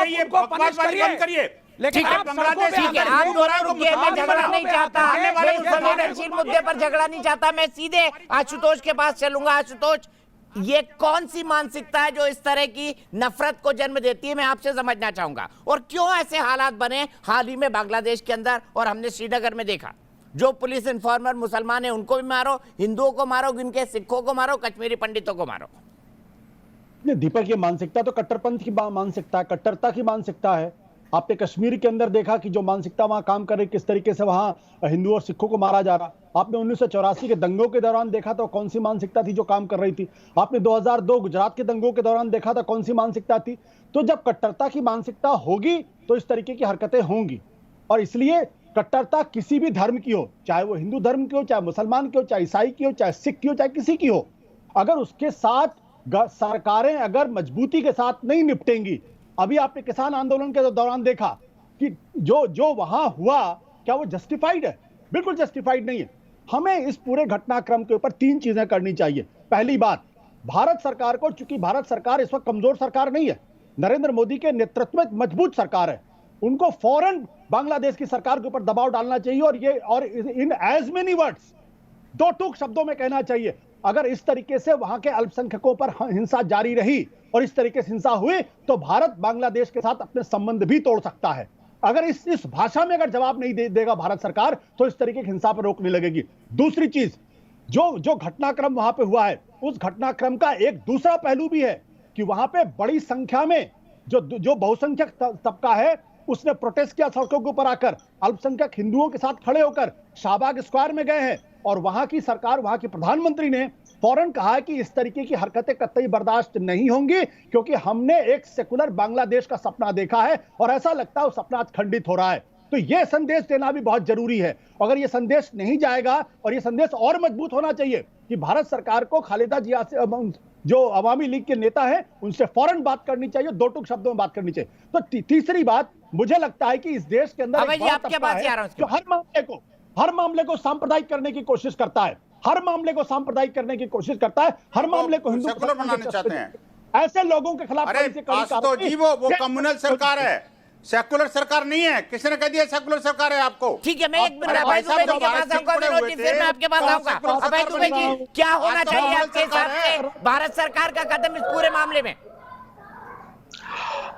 ये बकवासबाजी बंद करिए। लेकिन बांग्लादेश आप दोनों रुकिए, मैं झगड़ा नहीं चाहता, मैं संवेदनशील मुद्दे पर झगड़ा नहीं चाहता। मैं सीधे आशुतोष के पास चलूंगा। आशुतोष, ये कौन सी मानसिकता है जो इस तरह की नफरत को जन्म देती है? मैं आपसे समझना चाहूंगा, और क्यों ऐसे हालात बने हाल ही में बांग्लादेश के अंदर, और हमने श्रीनगर में देखा, जो पुलिस इन्फॉर्मर मुसलमान है उनको भी मारो, हिंदुओं को मारो, जिनके सिखों को मारो, कश्मीरी पंडितों को मारो। दीपक, ये मानसिकता तो कट्टरपंथ की मानसिकता है, कट्टरता की मानसिकता है। आपने कश्मीर के अंदर देखा कि जो मानसिकता वहां काम कर रही, किस तरीके से वहां हिंदू और सिखों को मारा जा रहा। आपने 1984 के दंगों के दौरान देखा तो कौन सी मानसिकता थी जो काम कर रही थी। आपने 2002 गुजरात के दंगों के दौरान देखा था कौन सी मानसिकता थी। तो जब कट्टरता की मानसिकता होगी तो इस तरीके की हरकतें होंगी, और इसलिए कट्टरता किसी भी धर्म की हो, चाहे वो हिंदू धर्म की हो, चाहे मुसलमान की हो, चाहे ईसाई की हो, चाहे सिख की हो, चाहे किसी की हो, अगर उसके साथ सरकारें अगर मजबूती के साथ नहीं निपटेंगी। अभी आपने किसान आंदोलन के दौरान देखा कि जो वहां हुआ, क्या वो जस्टिफाइड है? बिल्कुल जस्टिफाइड नहीं है। हमें इस पूरे घटनाक्रम के ऊपर 3 चीजें करनी चाहिए। पहली बात, भारत सरकार को, चूंकि भारत सरकार इस वक्त कमजोर सरकार नहीं है, नरेंद्र मोदी के नेतृत्व में मजबूत सरकार है, उनको फौरन बांग्लादेश की सरकार के ऊपर दबाव डालना चाहिए, और इन एज मेनी वर्ड्स, 2 टूक शब्दों में कहना चाहिए, अगर इस तरीके से वहां के अल्पसंख्यकों पर हिंसा जारी रही और इस तरीके से हिंसा हुई तो भारत बांग्लादेश के साथ अपने संबंध भी तोड़ सकता है। अगर इस भाषा में अगर जवाब नहीं देगा भारत सरकार तो इस तरीके की हिंसा पर रोक नहीं लगेगी। दूसरी चीज, जो घटनाक्रम वहां पे हुआ है, उस घटनाक्रम का एक दूसरा पहलू भी है कि वहां पे बड़ी संख्या में जो बहुसंख्यक तबका है उसने प्रोटेस्ट किया, सड़कों के ऊपर आकर अल्पसंख्यक हिंदुओं के साथ खड़े होकर शाहबाग स्क्वायर में गए हैं, और वहां की सरकार, वहां के प्रधानमंत्री ने फौरन कहा है कि इस तरीके की हरकतें कतई बर्दाश्त नहीं होंगी, क्योंकि हमने एक सेकुलर बांग्लादेश का सपना देखा है और ऐसा लगता है वो सपना आज खंडित हो रहा है। तो ये संदेश देना भी बहुत जरूरी है। अगर ये संदेश नहीं जाएगा, और ये संदेश और मजबूत होना चाहिए कि भारत सरकार को खालिदा जिया से, जो अवामी लीग के नेता हैं, उनसे फौरन बात करनी चाहिए, 2 टूक शब्दों में बात करनी चाहिए। तो तीसरी बात, मुझे लगता है कि इस देश के अंदर एक बड़ा तबका है जो हर मामले को सांप्रदायिक करने की कोशिश करता है, हर मामले को सांप्रदायिक करने की कोशिश करता है, हर मामले को हिंदू बनाना चाहते हैं। ऐसे लोगों के खिलाफ वो कम्युनल सरकार है, सेकुलर सरकार नहीं है। किसी ने कह दिया सेकुलर सरकार है आपको? ठीक है, मैं एक मिनट अभय दुबे जी के पास आऊंगा, विनोद जी फिर मैं आपके पास आऊंगा। अभय दुबे जी, क्या होना चाहिए आपके हिसाब से भारत सरकार का कदम इस पूरे मामले में?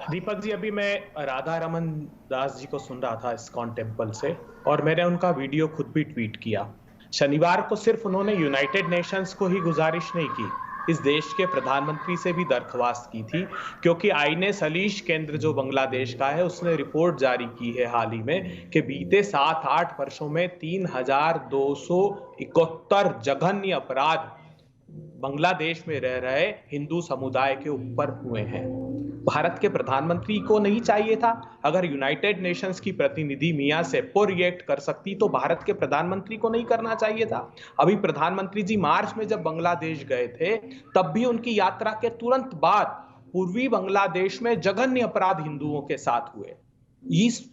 दीपक जी, अभी मैं राधा रमन दास जी को सुन रहा था इस्कॉन टेम्पल से, और मैंने उनका वीडियो खुद भी ट्वीट किया। शनिवार को सिर्फ उन्होंने यूनाइटेड नेशंस को ही गुजारिश नहीं की, इस देश के प्रधानमंत्री से भी दरख्वास्त की थी, क्योंकि आईने सलीश केंद्र जो बांग्लादेश का है उसने रिपोर्ट जारी की है हाल ही में कि बीते 7-8 वर्षों में 3271 जघन्य अपराध बांग्लादेश में रह रहे हिंदू समुदाय के ऊपर हुए हैं। भारत के प्रधानमंत्री को नहीं चाहिए था? अगर यूनाइटेड नेशंस की प्रतिनिधि मियां सेप्पो रिएक्ट कर सकती तो भारत के प्रधानमंत्री को नहीं करना चाहिए था? अभी प्रधानमंत्री जी मार्च में जब बांग्लादेश गए थे तब भी उनकी यात्रा के तुरंत बाद पूर्वी बांग्लादेश में जघन्य अपराध हिंदुओं के साथ हुए।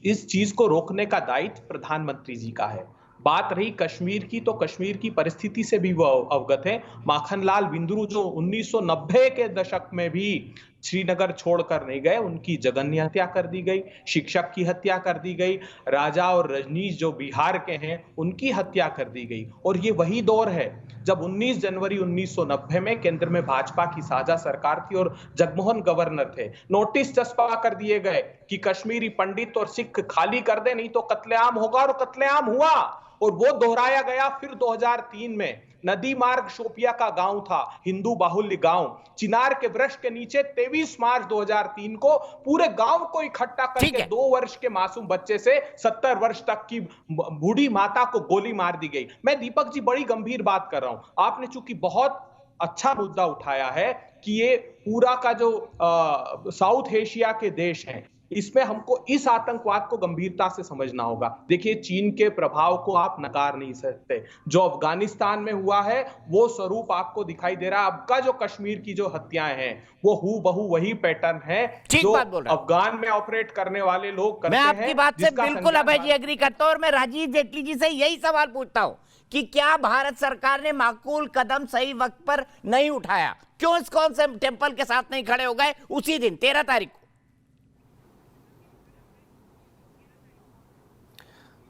इस चीज को रोकने का दायित्व प्रधानमंत्री जी का है। बात रही कश्मीर की, तो कश्मीर की परिस्थिति से भी वो अवगत है। माखनलाल बिंद्रू जो 1990 के दशक में भी श्रीनगर छोड़कर नहीं गए, उनकी जघन्य हत्या कर दी गई, शिक्षक की हत्या कर दी गई, राजा और रजनीश जो बिहार के हैं उनकी हत्या कर दी गई। और ये वही दौर है जब 19 जनवरी 1990 में केंद्र में भाजपा की साझा सरकार थी और जगमोहन गवर्नर थे। नोटिस चस्पा कर दिए गए कि कश्मीरी पंडित और सिख खाली कर दे, नहीं तो कत्लेआम होगा, और कत्लेआम हुआ। और वो दोहराया गया फिर 2003 में। नदी मार्ग शोपिया का गांव था, हिंदू बाहुल्य गांव। चिनार के वृक्ष के नीचे 23 मार्च 2003 को पूरे गांव को इकट्ठा करके 2 वर्ष के मासूम बच्चे से 70 वर्ष तक की बूढ़ी माता को गोली मार दी गई। मैं दीपक जी बड़ी गंभीर बात कर रहा हूं। आपने चूंकि बहुत अच्छा मुद्दा उठाया है कि ये पूरा का जो साउथ एशिया के देश हैं, इसमें हमको इस आतंकवाद को गंभीरता से समझना होगा। देखिए, चीन के प्रभाव को आप नकार नहीं सकते। जो अफगानिस्तान में हुआ है वो स्वरूप आपको दिखाई दे रहा है। अब का जो कश्मीर की जो हत्याएं हैं वो हूबहू वही पैटर्न है जो अफगान में ऑपरेट करने वाले लोग करते हैं। मैं आपकी बात से बिल्कुल अभय जी एग्री करता हूं और मैं राजीव जेटली जी से यही सवाल पूछता हूं कि क्या भारत सरकार ने माकूल कदम सही वक्त पर नहीं उठाया? क्यों इस कौन से टेंपल के साथ नहीं खड़े हो गए उसी दिन 13 तारीख को?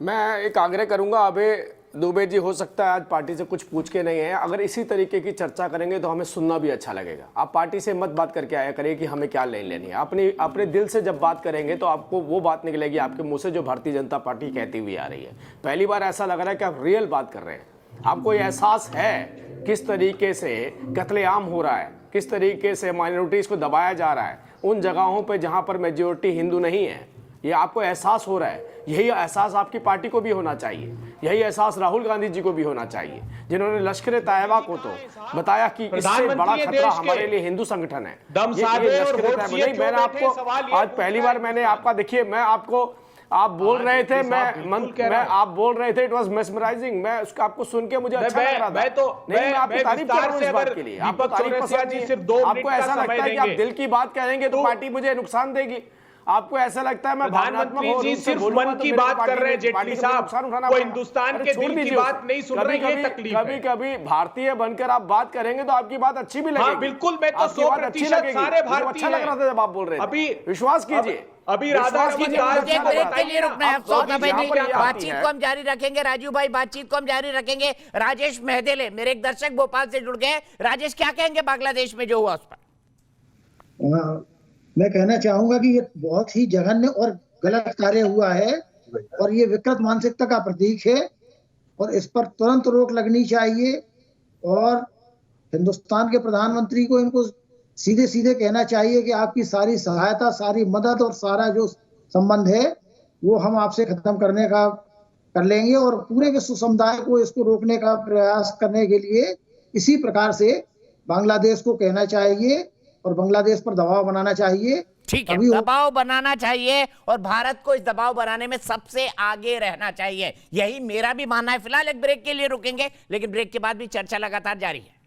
मैं एक आग्रह करूंगा, अभय दुबे जी हो सकता है आज पार्टी से कुछ पूछ के नहीं है, अगर इसी तरीके की चर्चा करेंगे तो हमें सुनना भी अच्छा लगेगा। आप पार्टी से मत बात करके आया करिए कि हमें क्या लेनी है। अपने दिल से जब बात करेंगे तो आपको वो बात निकलेगी आपके मुंह से जो भारतीय जनता पार्टी कहती हुई आ रही है। पहली बार ऐसा लग रहा है कि आप रियल बात कर रहे हैं। आपको एहसास है किस तरीके से कत्लेआम हो रहा है, किस तरीके से माइनॉरिटीज़ को दबाया जा रहा है उन जगहों पर जहाँ पर मेजोरिटी हिंदू नहीं है। ये आपको एहसास हो रहा है। यही एहसास आपकी पार्टी को भी होना चाहिए, यही एहसास राहुल गांधी जी को भी होना चाहिए, जिन्होंने लश्कर तैयबा को तो बताया कि इससे बड़ा खतरा हमारे लिए हिंदू संगठन है। मैंने आपको आज पहली बार मैंने आपका, देखिए मैं आपको, आप बोल रहे थे, आप बोल रहे थे, इट वाज मेस्मराइजिंग। मैं उसका आपको सुन के मुझे अच्छा लग रहा था। मैं आपकी तारीफ कर रहा हूं इस बात के लिए। आपको तारीफ पसंद नहीं है, आपको ऐसा लगता है कि आप दिल की बात कहेंगे तो पार्टी मुझे नुकसान देगी। आपको ऐसा लगता है मैं प्रधानमंत्री जी सिर्फ मन की बात कर रहे हैं जेटली साहब, वो हिंदुस्तान के दिल की बात नहीं सुन रहे, ये तकलीफ है। कभी भारतीय बनकर आप बात करेंगे तो आपकी बात अच्छी भी लगेगी। हाँ, बिल्कुल, मैं तो 100% सारे भारतीय अच्छा लग रहा था जब आप बोल रहे थे। अभी विश्वास कीजिए, अभी राधा ब्रेक के लिए रुकना है। बातचीत को हम जारी रखेंगे। राजू भाई, बातचीत को हम जारी रखेंगे। राजेश मेहदेले मेरे एक दर्शक भोपाल से जुड़ गए। राजेश, क्या कहेंगे बांग्लादेश में जो हुआ उस पर? मैं कहना चाहूंगा कि ये बहुत ही जघन्य और गलत कार्य हुआ है और ये विकृत मानसिकता का प्रतीक है और इस पर तुरंत रोक लगनी चाहिए। और हिंदुस्तान के प्रधानमंत्री को इनको सीधे सीधे कहना चाहिए कि आपकी सारी सहायता, सारी मदद और सारा जो संबंध है वो हम आपसे खत्म करने का कर लेंगे और पूरे विश्व समुदाय को इसको रोकने का प्रयास करने के लिए इसी प्रकार से बांग्लादेश को कहना चाहिए और बांग्लादेश पर दबाव बनाना चाहिए। ठीक है, दबाव बनाना चाहिए और भारत को इस दबाव बनाने में सबसे आगे रहना चाहिए, यही मेरा भी मानना है। फिलहाल एक ब्रेक के लिए रुकेंगे, लेकिन ब्रेक के बाद भी चर्चा लगातार जारी है।